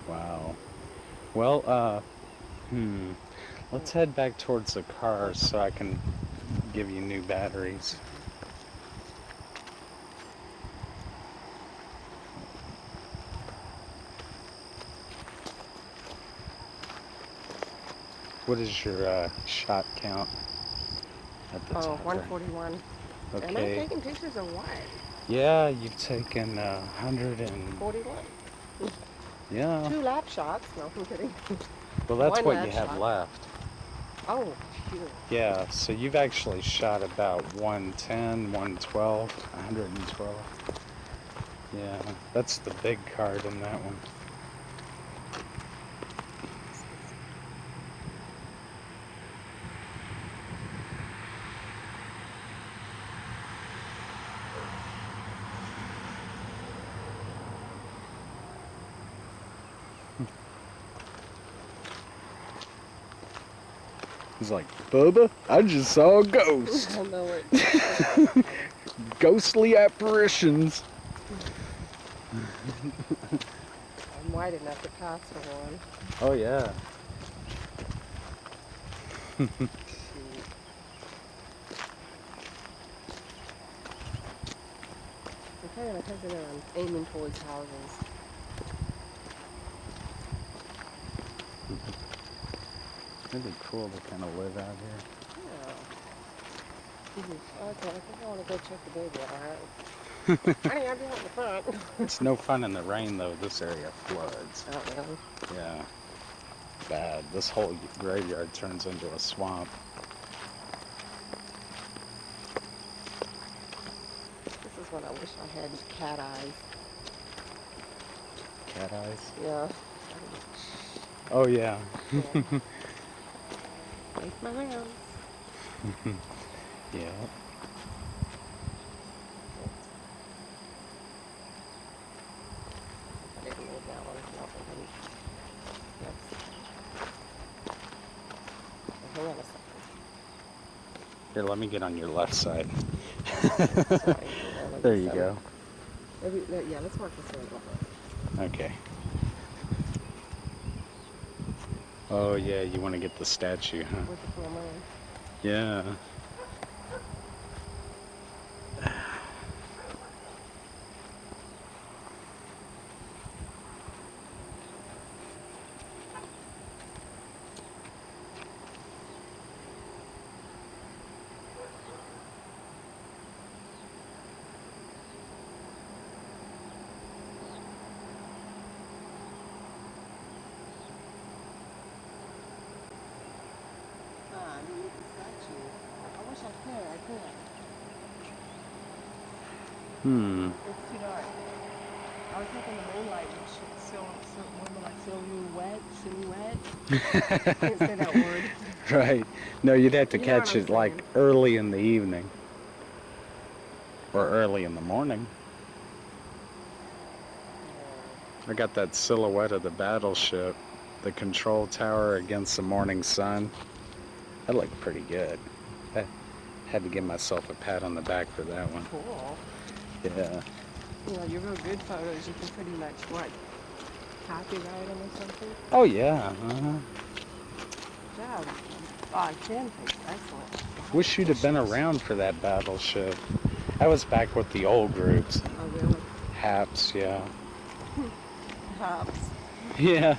Wow. Well, let's head back towards the car so I can give you new batteries. What is your shot count at the top there? 141. Am I Okay. taking pictures or what? Yeah, you've taken 100 and... 41. Yeah. 2 lap shots. No, I'm kidding. Well, that's One what lap you have shot. left. Oh, shoot. Yeah, so you've actually shot about 110, 112, 112. Yeah, that's the big card in that one. He's like, Bubba, I just saw a ghost. I know it. Ghostly apparitions. I'm wide enough to pass for one. Oh, yeah. Shoot. I'm kind of hesitant on aiming towards houses. It'd be cool to kind of live out here. Yeah. Okay, I think I want to go check the baby out. Honey, I'll be out in the front. It's no fun in the rain, though. This area floods. Oh, really? Yeah. Bad. This whole graveyard turns into a swamp. This is when I wish I had cat eyes. Cat eyes? Yeah. Oh, yeah. Make my rounds. Yeah. I didn't move that one. Hang on a second. Here, let me get on your left side. Sorry. There you go. Yeah, let's work this one. Okay. Oh, yeah, you want to get the statue, huh? With the full moon. Yeah. I can't. It's too dark. I was hoping the moonlight would silhouette. Can't say that word. Right. No, you'd have to You know what catch I'm it like saying. early in the evening. Or early in the morning. I got that silhouette of the battleship, the control tower against the morning sun. That looked pretty good. I had to give myself a pat on the back for that one. Cool. Yeah. You know, your real good photos, you can pretty much, what, copyright them or something? Oh, yeah. Uh-huh. Yeah. 5, 10, excellent. Wish you'd have been around for that battleship. I was back with the old groups. Oh, really? Haps, yeah. Hops. Yeah.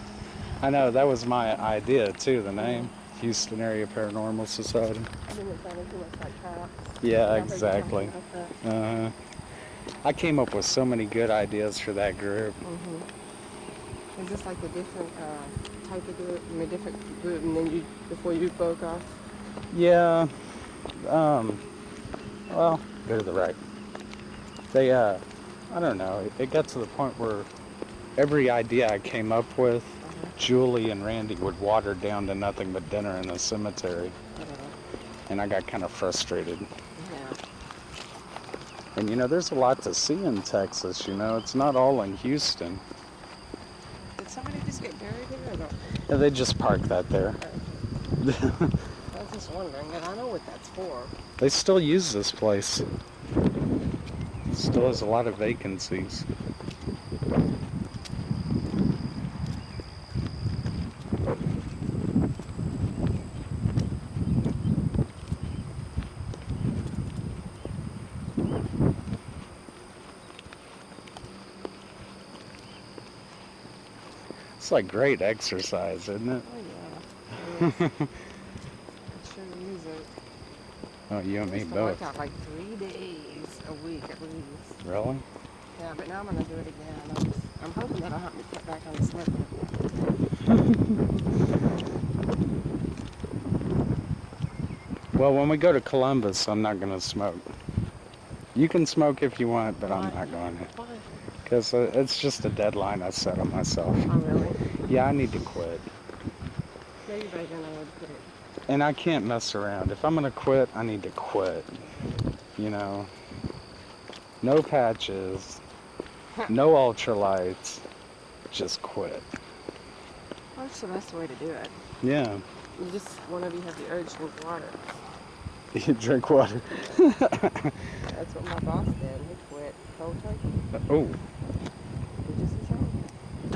I know, that was my idea, too, the name. Houston Area Paranormal Society. I didn't sound too much like hops. Yeah, I exactly. Uh-huh. I came up with so many good ideas for that group. Is this like a different type of group? I mean, different group, and then before you broke off? Yeah. Well, go to the right. They, I don't know. It got to the point where every idea I came up with, Julie and Randy would water down to nothing but dinner in the cemetery. And I got kind of frustrated. Yeah. And you know, there's a lot to see in Texas, you know. It's not all in Houston. Did somebody just get buried here or no? Yeah, they just parked that there. I was just wondering, and I know what that's for. They still use this place. Still has a lot of vacancies. It's like great exercise, isn't it? Oh, yeah. I sure use it. Oh, you and I me used to both. work out like 3 days a week at least. Really? Yeah, but now I'm going to do it again. I'm hoping that I'll have to cut back on the smoking. Well, when we go to Columbus, I'm not going to smoke. You can smoke if you want, but I'm not going to. Why? Because it's just a deadline I set on myself. Oh, really? Yeah, I need to quit. Yeah, you better know to put it. And I can't mess around. If I'm going to quit, I need to quit. You know? No patches. No ultralights. Just quit. Well, that's the best way to do it. Yeah. You just, whenever you have the urge to drink water. You drink water. That's what my boss did. He quit cold turkey. Oh, He just the same.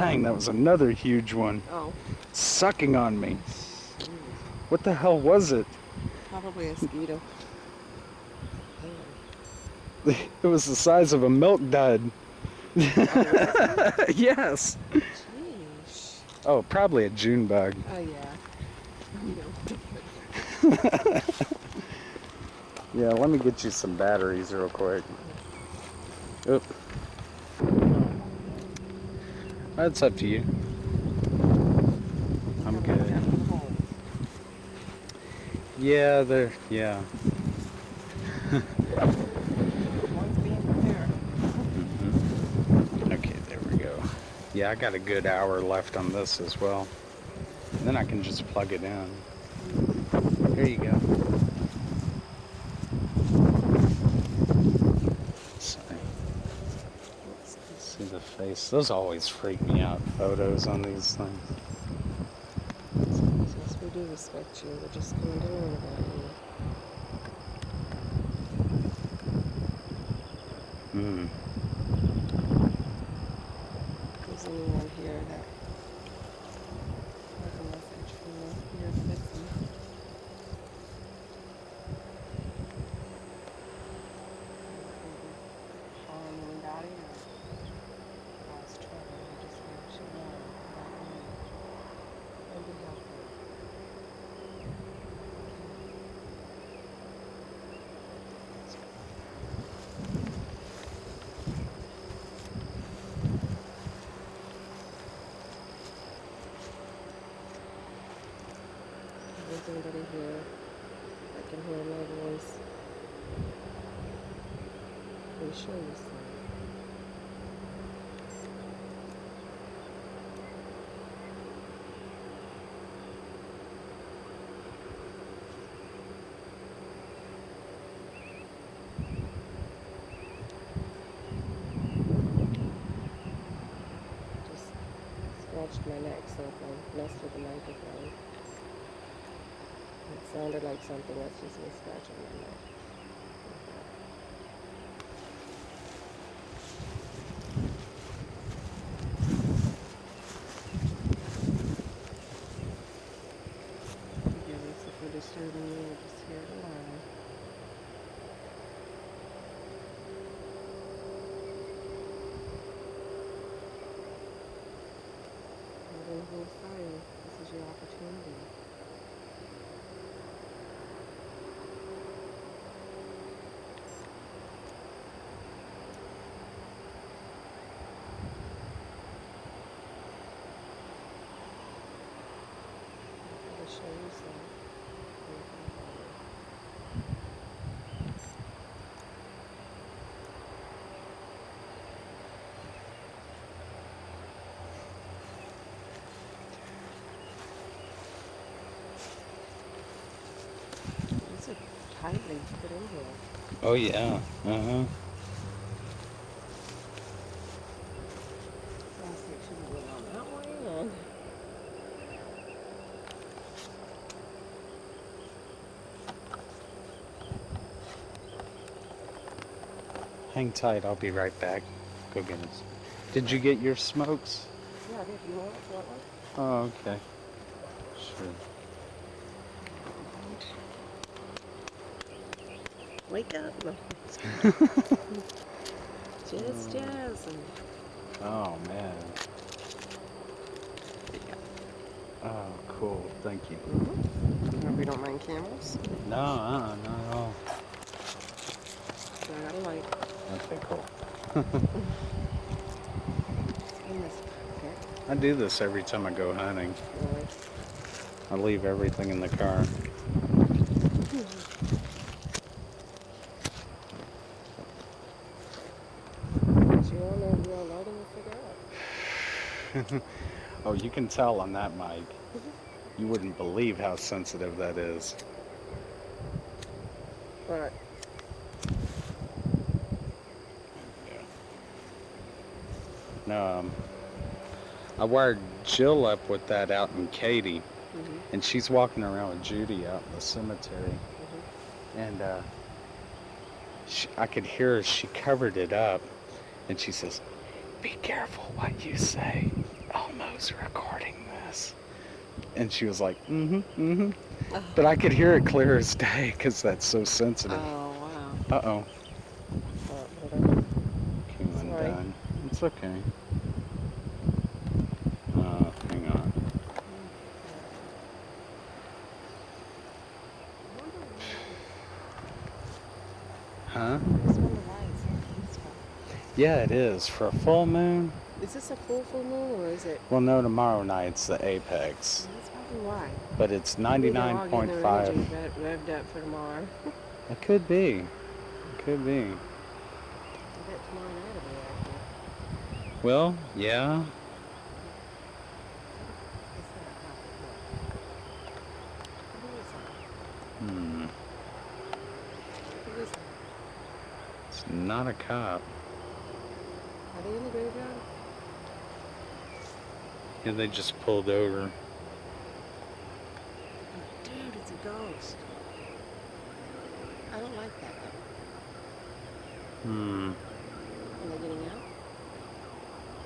dang, that was another huge one. Oh. Sucking on me. Jeez. What the hell was it? Probably a mosquito. It was the size of a milk dud. Yes. Jeez. Oh, probably a June bug. Oh, yeah. You know. Yeah, let me get you some batteries real quick. Oop. That's up to you. I'm good. Yeah, yeah. One's being prepared. Okay, there we go. Yeah, I got a good hour left on this as well. And then I can just plug it in. Here you go. See the face. Those always freak me out, photos on these things. Yes, we do respect you. We're just going to learn about you. Hmm. If there's anyone here that has a message for you, here to listen. Calling you and Dottie, or lost trouble, or just want you to know about me. Maybe help her. me show you something. Scratched my neck so I messed with the microphone. It sounded like something else, just me scratching my neck. Forgive us if we're disturbing you, we're just here to learn. Hold fire. This is your opportunity. I'll show you some. Tightly put in here. Oh yeah. Uh-huh. Plastic should be on that way and Hang tight, I'll be right back. Go get us. Did you get your smokes? yeah, I did. You want one? Oh, okay. Sure. Wake up. Jazz. Oh man. Oh, cool. Thank you. Hope you don't mind cameras. No, not at all. So I got a light. Okay, cool. In this pocket. I do this every time I go hunting. Really. I leave everything in the car. Oh, you can tell on that mic. You wouldn't believe how sensitive that is. But No, I wired Jill up with that out in Katy, and she's walking around with Judy out in the cemetery, and I could hear her. She covered it up, and she says, "Be careful what you say. Elmo's recording this." And she was like, But I could hear it clear as day because that's so sensitive. oh wow. Uh-oh. Came Sorry. undone. It's okay. Hang on. Huh? Yeah, it is. For a full moon? Is this a full moon or is it? Well, no, tomorrow night's the apex. That's probably why. But it's Maybe they're all 99.5. getting their energy revved up for tomorrow. It could be. It could be. I bet tomorrow night will be active. Well, yeah. Hmm. Who is that? It's not a cop. Are they in the graveyard? Yeah, they just pulled over. Dude, it's a ghost. I don't like that though. Hmm. Are they getting out?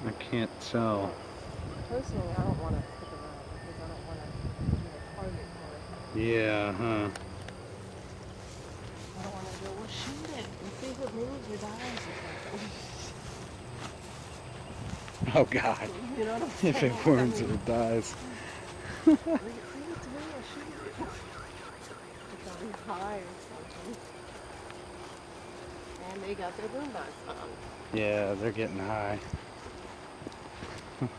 I can't tell. Personally, I don't want to stick around because I don't want to be a target for it. Yeah, huh. I don't want to go, well, shoot it and see if it moves or dies or something. Oh, God. You know what I'm saying? If it burns or it dies. Leave it to me, I'll shoot it. It's on high or something. And they got their boombox on. Yeah, they're getting high. Sorry,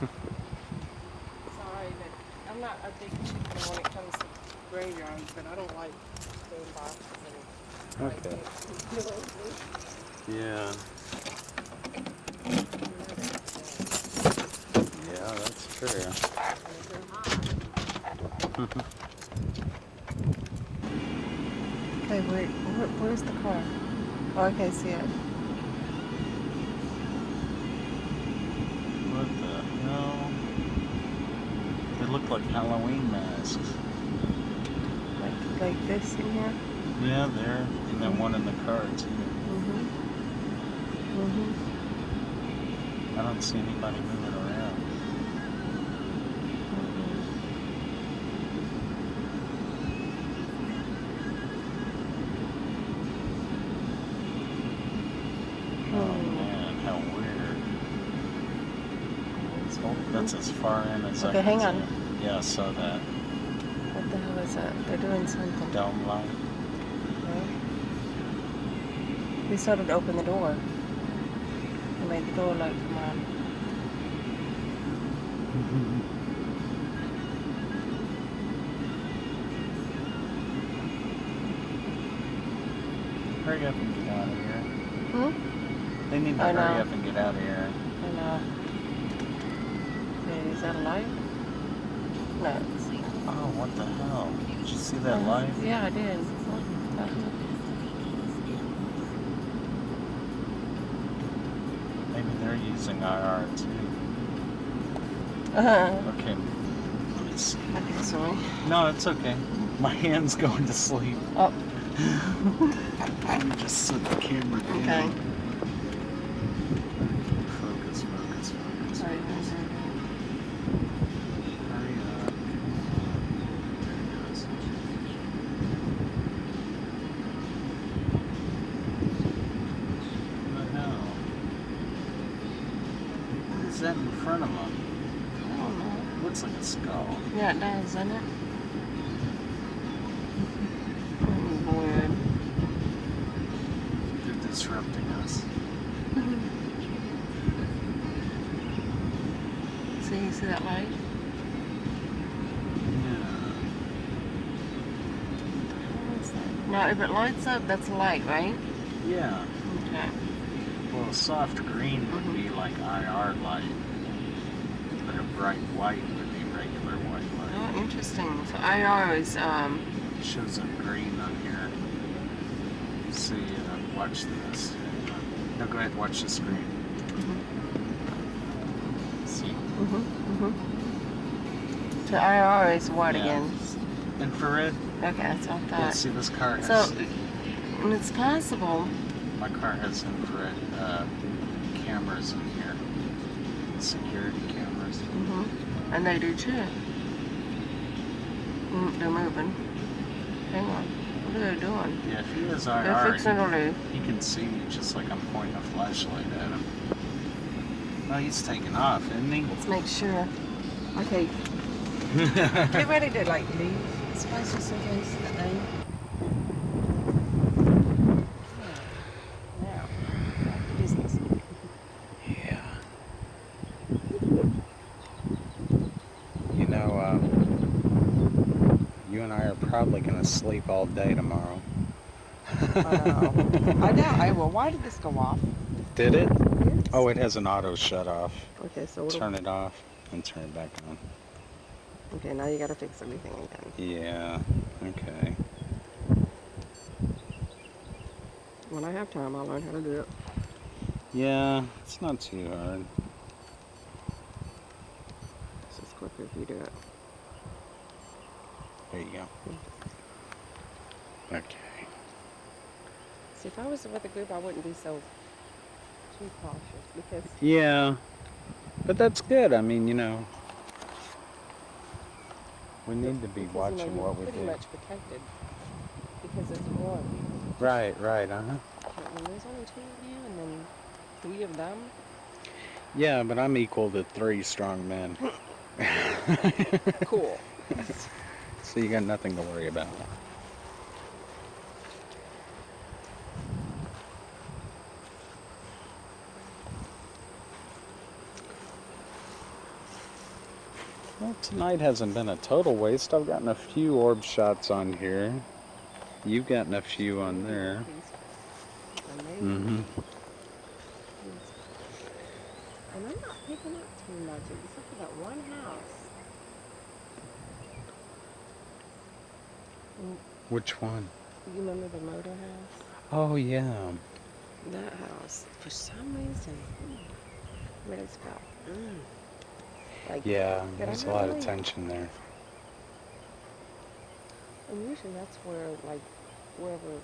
but I'm not a big chicken when it comes to graveyards, but I don't like boomboxes and Okay. Yeah. true. Okay, wait, where's the car? Oh, okay, see it. What the hell? They look like Halloween masks. Like this in here? Yeah, there. And then one in the car, too. I don't see anybody moving around. Oh man, how weird. That's as far in as I Okay, can hang see. on. Yeah, I saw that. What the hell is that? They're doing something. Dome light. Okay. They started to open the door. They made the door light come on. Hurry up and get out of here. They need to I hurry know. up and get out of here. I know. Okay, is that a light? No. Oh, what the hell? Did you see that light? Yeah, I did. Maybe they're using IR too. Okay. Let me see. Okay, sorry. No, it's okay. My hand's going to sleep. Oh. Let me just set the camera down. Okay. Focus. Sorry. Hurry up. There it goes. What the hell? What is that in front of them? I don't know. Looks like a skull. Yeah, it does, doesn't it? Weird. They're disrupting us. See, you see that light? Now, if it lights up, that's a light, right? Yeah. Okay. Well, a soft green would be like IR light, but a bright white would be regular white light. Oh, interesting. So IR is, It shows up green on here. See, watch this. No, go ahead, watch the screen. See? So IR is what Yeah. again? Infrared. Okay, that's what I Yeah, thought. see, this car has. So, and it's possible. My car has infrared cameras in here. Security cameras. And they do too. They're moving. Hang on. What are they doing? Yeah, if he has They're IR, fixing to leave. he can see me just like I'm pointing a flashlight at him. Oh, he's taking off, isn't he? Let's make sure. Okay. Get ready to like leave. It's supposed to suggest that they. Now, back to business. Yeah. You know, you and I are probably going to sleep all day tomorrow. I know. I know. Well, why did this go off? Did it? Yes. Oh, it has an auto shut off. Okay, so Turn it off and turn it back on. Okay, now you gotta fix everything again. Yeah, okay. When I have time, I'll learn how to do it. Yeah, it's not too hard. It's just quicker if you do it. There you go. Okay. See, if I was with a group, I wouldn't be so too cautious because. Yeah, but that's good. I mean, you know, we need to be because, watching you're what we pretty do. much protected because it's one. Right, But when there's only two of you and then 3 of them. Yeah, but I'm equal to 3 strong men. Cool. So you got nothing to worry about. Well, tonight hasn't been a total waste. I've gotten a few orb shots on here. You've gotten a few on there. Amazing. Mm-hmm. And I'm not picking up too much. Except for that one house. Which one? You remember the murder house? Oh, yeah. That house, for some reason, made us felt, like, Yeah, did I there's a not lot of leave? tension there. And usually that's where, like, wherever,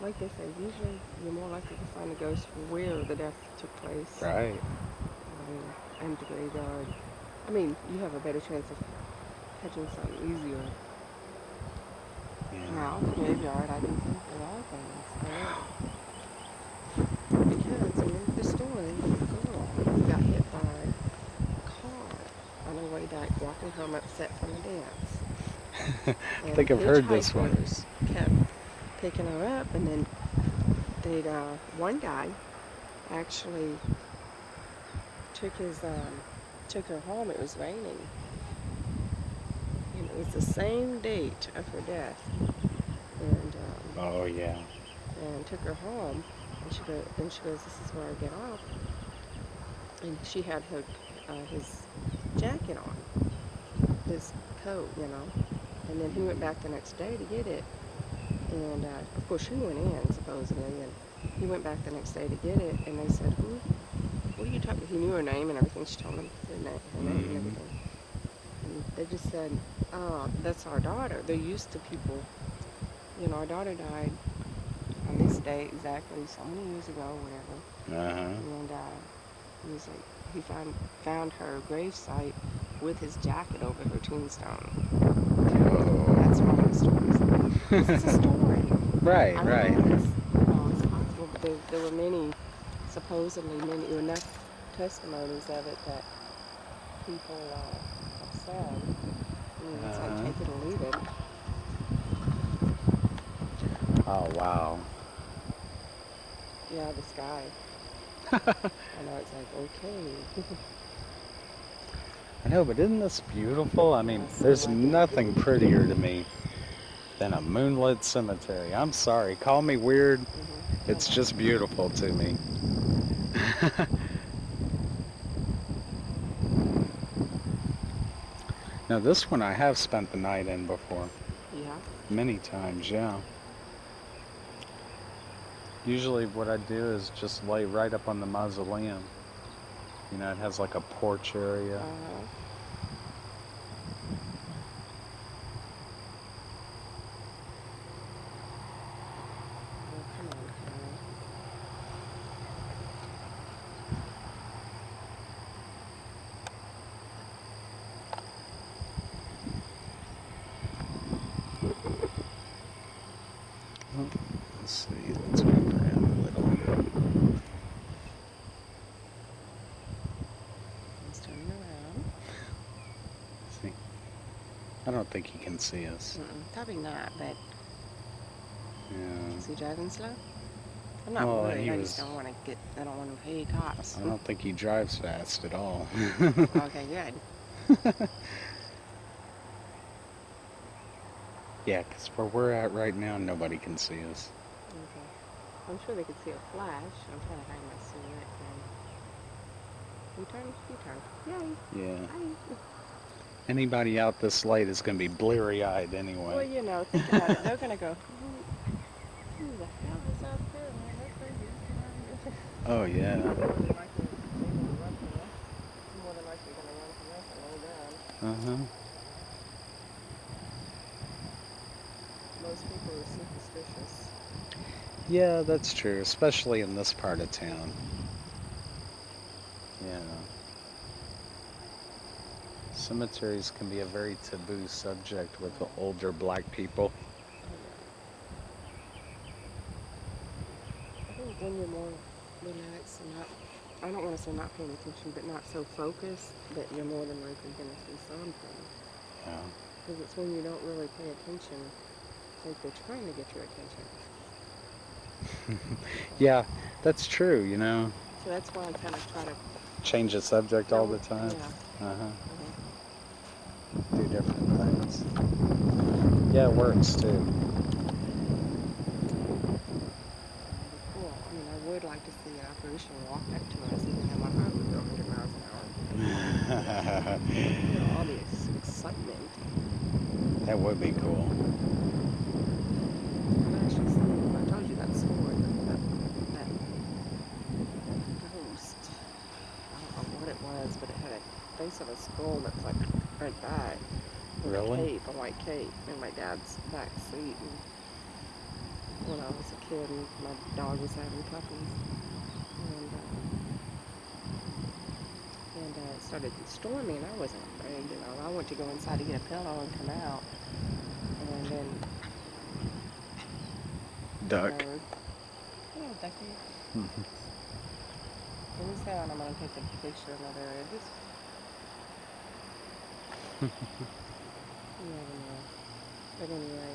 like they say, usually you're more likely to find a ghost where the death took place. Right. And the graveyard. I mean, you have a better chance of catching something easier. Yeah. Now, the graveyard, I do think a lot of things. Because, remember the story, the girl got hit by a car on her way back, walking home upset from a dance. I think I've heard this one. Hitchhikers kept picking her up, and then one guy actually took her home. It was raining, and it was the same date of her death. And Oh, yeah. and took her home, and she goes, "This is where I get off." And she had his jacket on, his coat, you know. And then he went back the next day to get it, and of course she went in supposedly, and he went back the next day to get it, and they said, "What are you talking?" He knew her name and everything. She told him her name and everything. And they just said, "Oh, that's our daughter." They're used to people. You know, our daughter died on this day exactly so many years ago, whatever. And he was like, he found her gravesite with his jacket over her tombstone. That's one of the stories. This is a story. Right, I don't right. know if it's, it's possible, but there were supposedly many, enough testimonies of it that people have said. It's like take it or leave it. Oh, wow. Yeah, the sky. I know, it's like, okay. I know, but isn't this beautiful? I mean, Yes, there's I like it. nothing prettier to me than a moonlit cemetery. I'm sorry, call me weird. It's just beautiful to me. Now, this one I have spent the night in before. Yeah. Many times, yeah. Usually what I do is just lay right up on the mausoleum. You know, it has like a porch area. Oh, come on, Karen. Oh, let's see, let's move around a little. He's turning around. See, I don't think he can see us. Probably not, but Yeah. is he driving slow? I'm not Well, worried. he I was- just don't want to I don't want to pay cops. I don't think he drives fast at all. Okay, good. Yeah, because where we're at right now, nobody can see us. Okay. I'm sure they could see a flash. I'm trying to hide my silhouette from. You turn. Yay. Yeah. Hi. Anybody out this late is going to be bleary-eyed Well, anyway. you know, think about it. They're going to go, who the hell is out there, man? They're crazy. Oh, yeah. More than likely, they're going to run from us. More than likely going to run from us and lay down. Uh-huh. Most people are superstitious. Yeah, that's true, especially in this part of town. Yeah. Cemeteries can be a very taboo subject with the older black people. I think when you're more relaxed and not, I don't want to say not paying attention, but not so focused, that you're more than likely going to see something. Yeah. Because it's when you don't really pay attention, it's like they're trying to get your attention. Yeah, that's true, you know. So that's why I kind of try to Change the subject all the time. Yeah. Uh-huh. Do different things. Yeah, it works too. That'd be cool. I mean, I would like to see an apparition walk up to us, even though my heart would go 100 miles would be cool. I've actually seen, I told you that story, that ghost. I don't know what it was, but it had a face of a skull that's like right back. With Really? a white cape, in my dad's back seat. And when I was a kid, and my dog was having puppies, and it started storming. I wasn't afraid, you know. I went to go inside to get a pillow and come out, and then Duck. hello, ducky. When he's down, I'm gonna take a picture of another area. Just you never know. But anyway,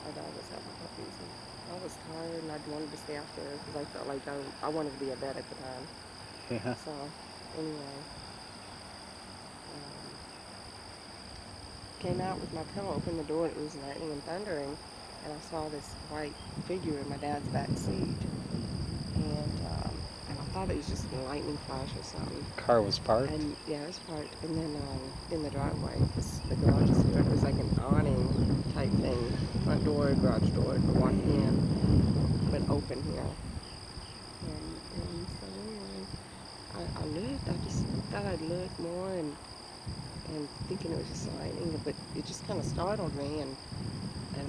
my dog was having puppies, and I was tired, and I wanted to stay out there because I felt like I wanted to be a vet at the time. Yeah. So, anyway, came out with my pillow, opened the door, and it was lightning and thundering, and I saw this white figure in my dad's back seat, and I thought it was just a lightning flash or something. Car was parked? And yeah, it was parked, and then in the driveway, the garage is here, it was like an awning type thing, front door, garage door, to walk in, but open here. And so anyway, I looked, I just thought I'd look more and thinking it was just lightning, but it just kind of startled me, and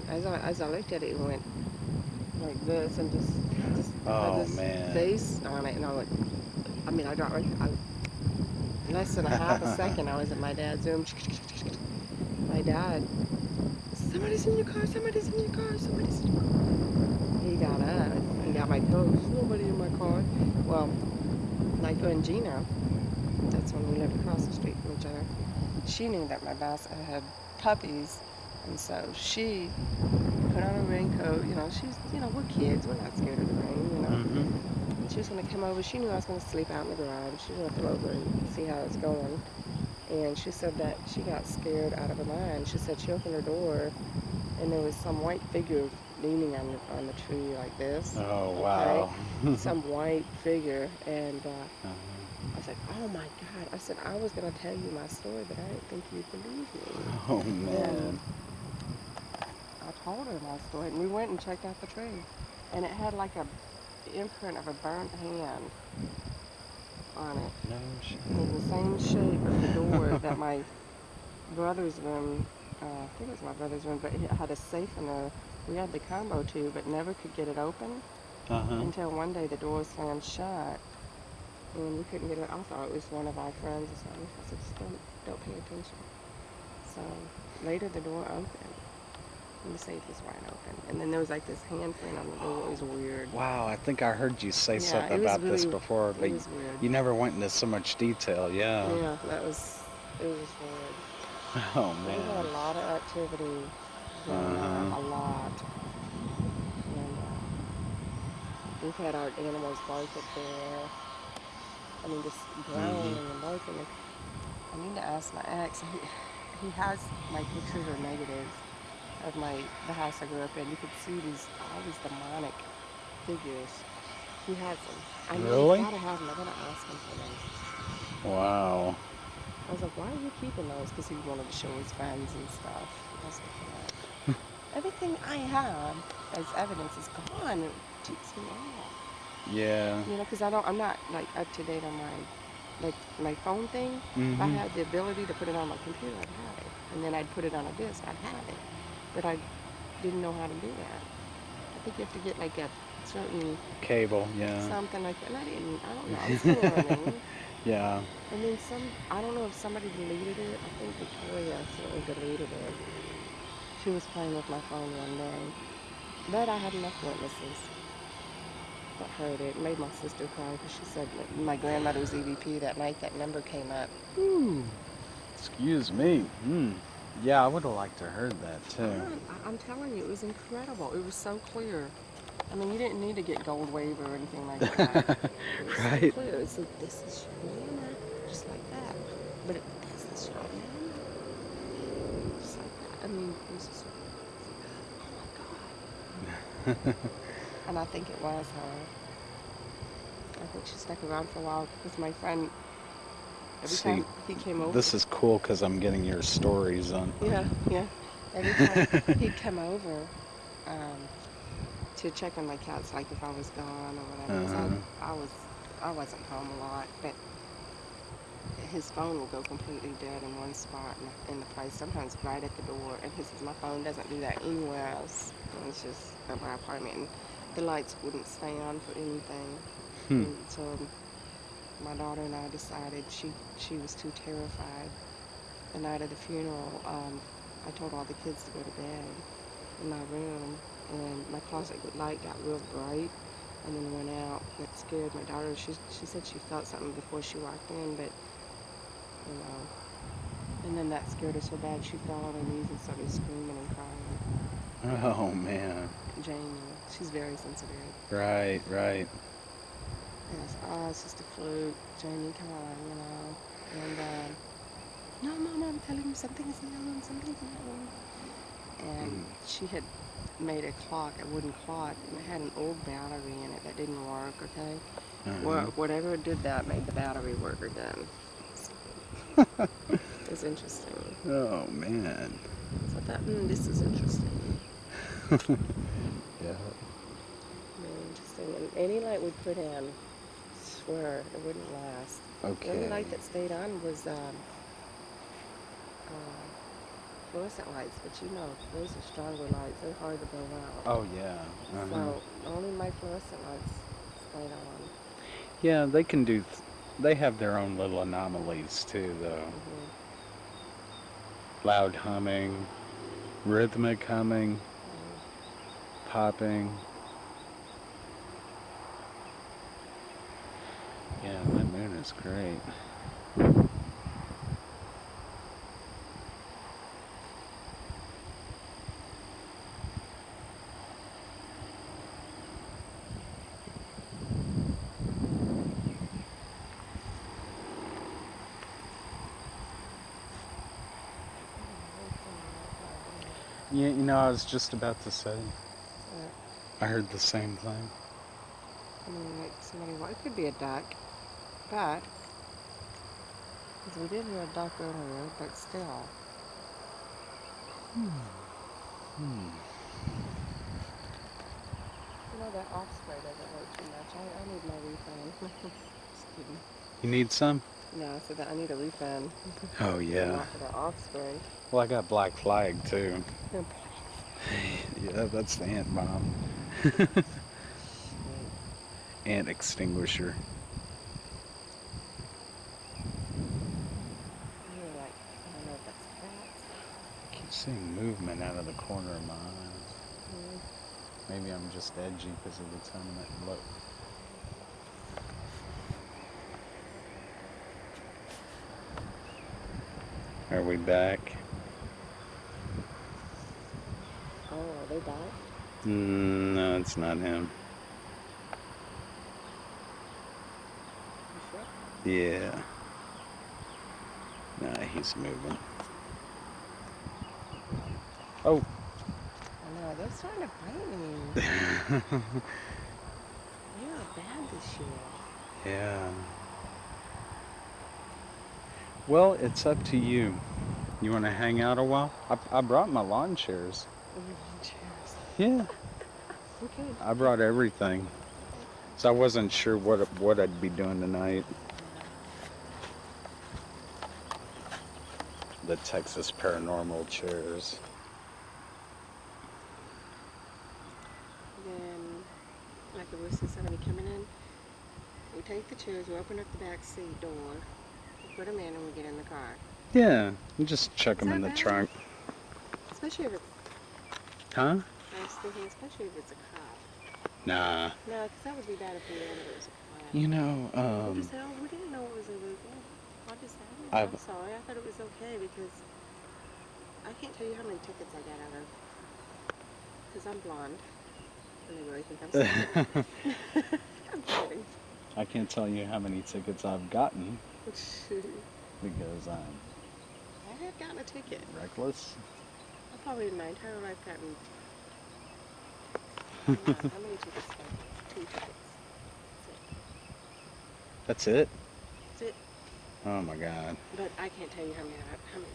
as I looked at it, it went like this, and just Oh, had this man. face on it, and I went, I mean, I got right, less than a half a second, I was at my dad's room. My dad, somebody's in your car, somebody's in your car, somebody's in your car. He got up and got my coat. There's nobody in my car. Well, my friend Gina, that's when we lived across the street from each other, she knew that my boss had puppies, and so she put on a raincoat. You know, she's, you know, we're kids, we're not scared of the rain, you know. She was going to come over. She knew I was going to sleep out in the garage. She was going to come over and see how it's going. And she said that she got scared out of her mind. She said she opened her door, and there was some white figure leaning on the tree like this. Oh, wow. Okay? Some white figure. And I was like, oh, my God. I said, I was going to tell you my story, but I didn't think you'd believe me. Oh, man. And I told her my story, and we went and checked out the tree. And it had like a imprint of a burnt hand on it. No shit. It was the same shape of the door that my brother's room, I think it was my brother's room, but it had a safe in there. We had the combo to, but never could get it open until one day the door slammed shut, and we couldn't get it. I thought it was one of our friends or something. I said, just don't pay attention. So later the door opened, and the safe was wide open. And then there was like this handprint on the door. It was weird. Wow, I think I heard you say Yeah, something it was about this really- before, but It was weird. you never went into so much detail, yeah. Yeah, it was weird. Oh, We had a man. lot of activity, a lot. And we've had our animals bark up there. I mean, just growling and barking. I need to ask my ex. He has my pictures or negatives of the house I grew up in. You could see all these demonic figures. He has them. I know Really? he's gotta have them. I gotta ask him for them. Wow. I was like, why are you keeping those? Because he wanted to show his friends and stuff. I was like, everything I have as evidence is gone. It keeps me off. Yeah. You know, because I'm not like up to date on my phone thing. If I had the ability to put it on my computer, I'd have it. And then I'd put it on a disk, I'd have it. But I didn't know how to do that. I think you have to get like a certain Cable, yeah. something like that. And I don't know. I'm still learning. Yeah. And then I don't know if somebody deleted it. I think Victoria accidentally deleted it. She was playing with my phone one day. But I had enough witnesses that heard it. It made my sister cry because she said that my grandmother was EVP that night that number came up. Ooh. Excuse me. Yeah, I would have liked to have heard that, too. I'm telling you, it was incredible. It was so clear. I mean, you didn't need to get gold wave or anything like that. It was Right. so clear. It's like, this is your Nana, just like that. But this is your Nana. Just like that. I mean, it was just, oh my God. And I think it was her. I think she stuck around for a while because my friend Every See, time he came over. this is cool because I'm getting your stories on. Yeah, yeah. Every time he'd come over to check on my cats, like if I was gone or whatever. 'Cause I wasn't home a lot, but his phone will go completely dead in one spot in the place, sometimes right at the door. And he says, my phone doesn't do that anywhere else. And it's just at my apartment. And the lights wouldn't stay on for anything. And so my daughter and I decided she was too terrified. The night of the funeral, I told all the kids to go to bed in my room. And my closet light got real bright and then went out. It scared my daughter. She said she felt something before she walked in, but you know, and then that scared her so bad she fell on her knees and started screaming and crying. Oh man. Jamie, she's very sensitive. Right, right. Yes, oh, it's just a fluke. Jamie, come on, you know. And no, Mom, I'm telling you, something's wrong, something's wrong. And she had made a clock, a wooden clock, and it had an old battery in it that didn't work. Okay, whatever did that made the battery work again. It's interesting. Oh man. So I thought, this is interesting. Yeah. Very interesting. And any light we put in, I swear it wouldn't last. Okay. The only light that stayed on was fluorescent lights, but you know, those are stronger lights. They're hard to blow out. Oh yeah. So only my fluorescent lights stayed on. Yeah, they can do. They have their own little anomalies too, though. Loud humming, rhythmic humming, popping. Yeah, that moon is great. Yeah, you know, I was just about to say. I heard the same thing. I mean, like somebody, well, it could be a duck, but, because we did hear a duck earlier, but still. You know, that off spray doesn't work too much. I need my refund. Just kidding. You need some? No, I said that I need a refund. Oh yeah. For that off spray. Well, I got black flag too. Yeah, that's the ant bomb. Ant extinguisher. You're like, I don't know if that's bats. I keep seeing movement out of the corner of my eyes. Maybe I'm just edgy because of the time that look. Are we back? Oh, are they back? No, it's not him. You sure? Yeah. Nah, he's moving. Oh. I know, they're starting to bite me. You're bad this year. Yeah. Well, it's up to you. You want to hang out a while? I brought my lawn chairs. Cheers. Yeah. Okay. I brought everything. So I wasn't sure what I'd be doing tonight. The Texas Paranormal chairs. Then, like if we see somebody coming in, we take the chairs, we open up the back seat door, we put them in, and we get in the car. Yeah, you just chuck them in the bad? trunk. Especially if it's, Huh? I was thinking, especially if it's a cop. Nah. No, because that would be bad if we knew it was a cop. You know, What is that? We didn't know it was illegal. What is that? I'm sorry, I thought it was okay because I can't tell you how many tickets I got out of. Because I'm blonde. And they really think I'm stupid. I'm kidding. I can't tell you how many tickets I've gotten because I'm I have gotten a ticket. reckless. Probably in my entire life gotten. How many tickets? 2 tickets. That's it? That's it. Oh my God. But I can't tell you how many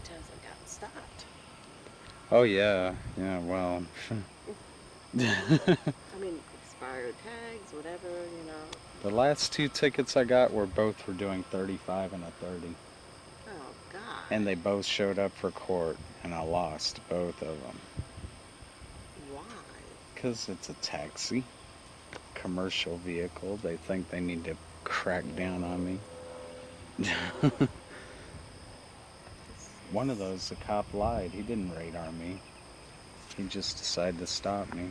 times I got stopped. Oh yeah, yeah. Well. I mean, expired tags, whatever, you know. The last 2 tickets I got were doing 35 and a 30. Oh God. And they both showed up for court, and I lost both of them. Why? Because it's a taxi, commercial vehicle. They think they need to crack down on me. One of those, the cop lied. He didn't radar me. He just decided to stop me.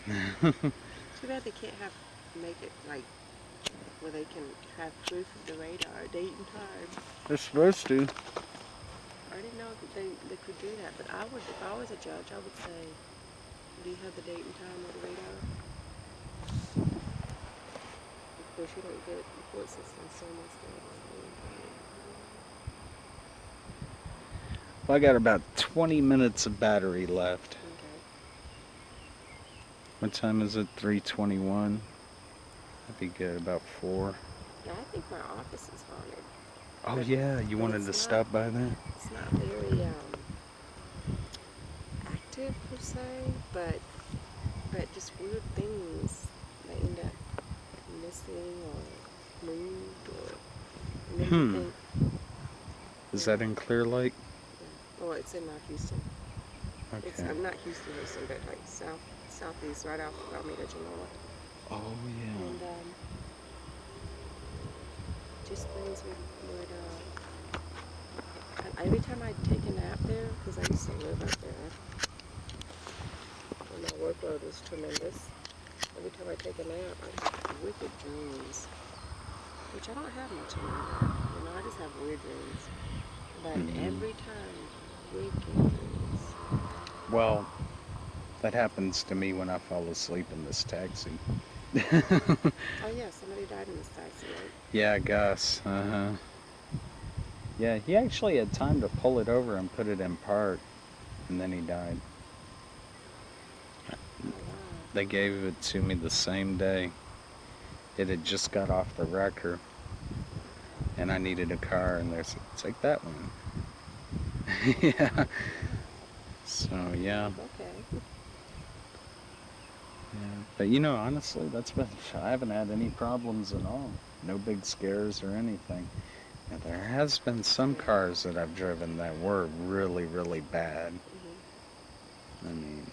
That's too bad they can't make it like where they can have proof of the radar, date and time. They're supposed to. I didn't know that they could do that, but I would, if I was a judge, I would say, do you have the date and time of the radar? Of course, you don't get the court system so much. Well, I got about 20 minutes of battery left. Okay. What time is it? 3:21. That'd be good. About 4. Yeah, I think my office is haunted. Oh But- yeah, you but wanted it's to not- stop by there? It's not very active per se, but just weird things that end up missing or moved or. And then you think, Is that in Clear Lake? well, it's in Houston. It's Okay. not Houston, but like southeast, right off Alameda, Genoa. Oh yeah. And just things would and every time I'd take a nap there, because I used to live up there, and my workload was tremendous. Every time I take a nap, I have wicked dreams, which I don't have much anymore. You know, I just have weird dreams. But every time, wicked dreams. Well, that happens to me when I fall asleep in this taxi. Oh yeah, somebody died in this taxi, right? Yeah, Gus. Yeah, he actually had time to pull it over and put it in park, and then he died. Oh wow. They gave it to me the same day. It had just got off the wrecker, and I needed a car, and it's like that one. Yeah. So yeah. Okay. Yeah. But you know, honestly, I haven't had any problems at all. No big scares or anything. Now, there has been some cars that I've driven that were really, really bad. Mm-hmm. I mean,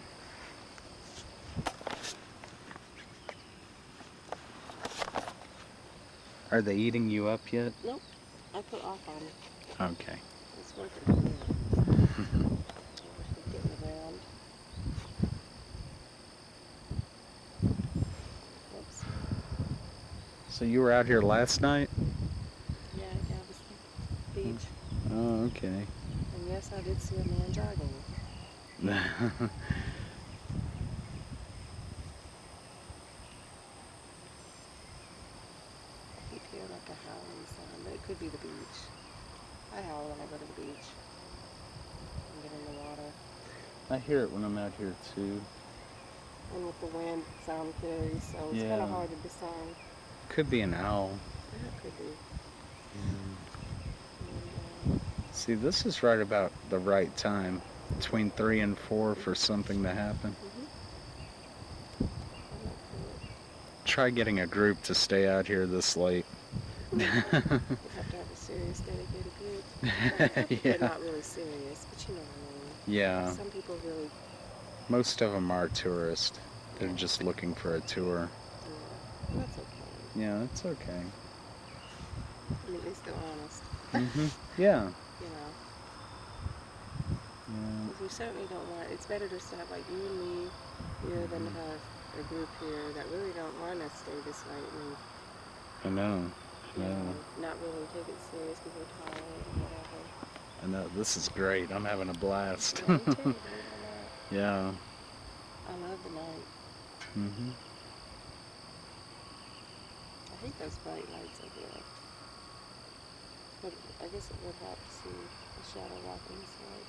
are they eating you up yet? Nope. I put off on it. Okay. It's working. Yeah. Getting around. Oops. So you were out here last night? Yeah, Galveston Beach. Oh, okay. And yes, I did see a man jogging. I keep hearing like a howling sound, but it could be the beach. I howl when I go to the beach and get in the water. I hear it when I'm out here too. And with the wind, sound carries, so it's kind Yeah. of hard to decide. Could be an owl. Yeah, it could be. See, this is right about the right time, between 3 and 4 for something to happen. I'm up for Try getting a group to stay out here this late. it. You have to have a serious, dedicated group. They're Yeah. not really serious, but you know what I mean. Yeah, Some people really, most of them are tourists. They're just looking for a tour. yeah, and that's okay. Yeah, it's okay. I mean, at least they're honest, Yeah. you know. Yeah. 'Cause we certainly don't want, it's better just to have like you and me here than to have a group here that really don't want to stay this late and, I know. you Yeah. know, not really take it serious because we're tired and whatever. I know. This is great. I'm having a blast. Yeah, me too, believe it or Yeah. not. I love the night. Mhm. I hate those bright lights up there. But I guess it would help to see a shadow walking this way.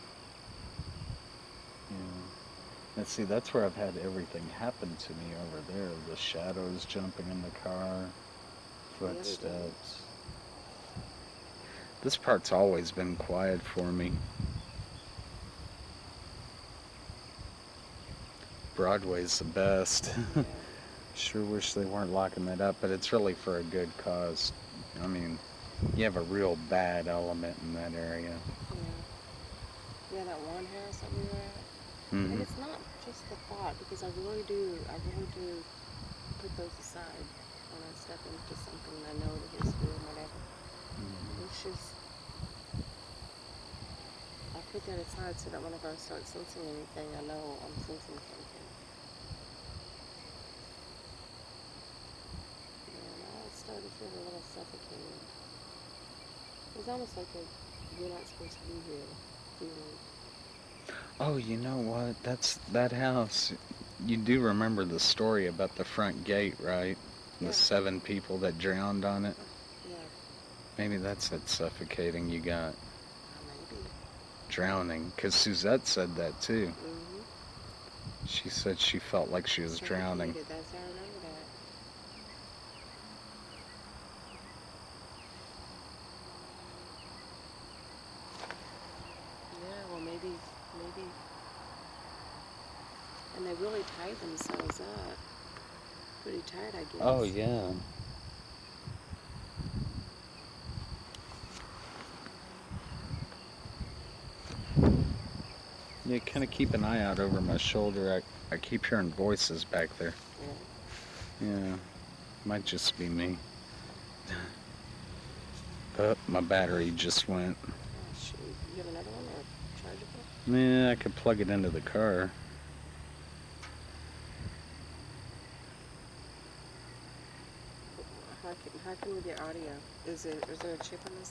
Yeah. And see, that's where I've had everything happen to me over there. The shadows jumping in the car, The other day. footsteps. This part's always been quiet for me. Broadway's the best. Yeah. Sure wish they weren't locking that up, but it's really for a good cause. I mean, you have a real bad element in that area. Yeah. Yeah, that one house that we were at. Mm-hmm. And it's not just the thought, because I really do put those aside when I step into something and I know the history and whatever. Mm-hmm. It's just, I put that aside so that whenever I start sensing anything, I know I'm sensing something. Yeah, now it started to feel a little suffocating. It's almost like a you're not supposed to be here feeling. Oh, you know what? That's that house. You do remember the story about the front gate, right? Yeah. The 7 people that drowned on it. Yeah, Maybe that's that suffocating you got. maybe. Drowning. Because Suzette said that too. Mm-hmm. She said she felt like she was drowning. That's how I remember that. Yeah, well, maybe, and they really tied themselves up. Pretty tight, I guess. Oh, yeah. Yeah, kind of keep an eye out over my shoulder. I keep hearing voices back there. Yeah. Yeah, might just be me. Oh, my battery just went. Oh, shoot. You have another one or chargeable? Yeah, I could plug it into the car. How can we get audio? Is there a chip on this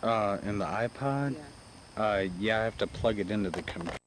thing? In the iPod? Yeah. Yeah, I have to plug it into the computer.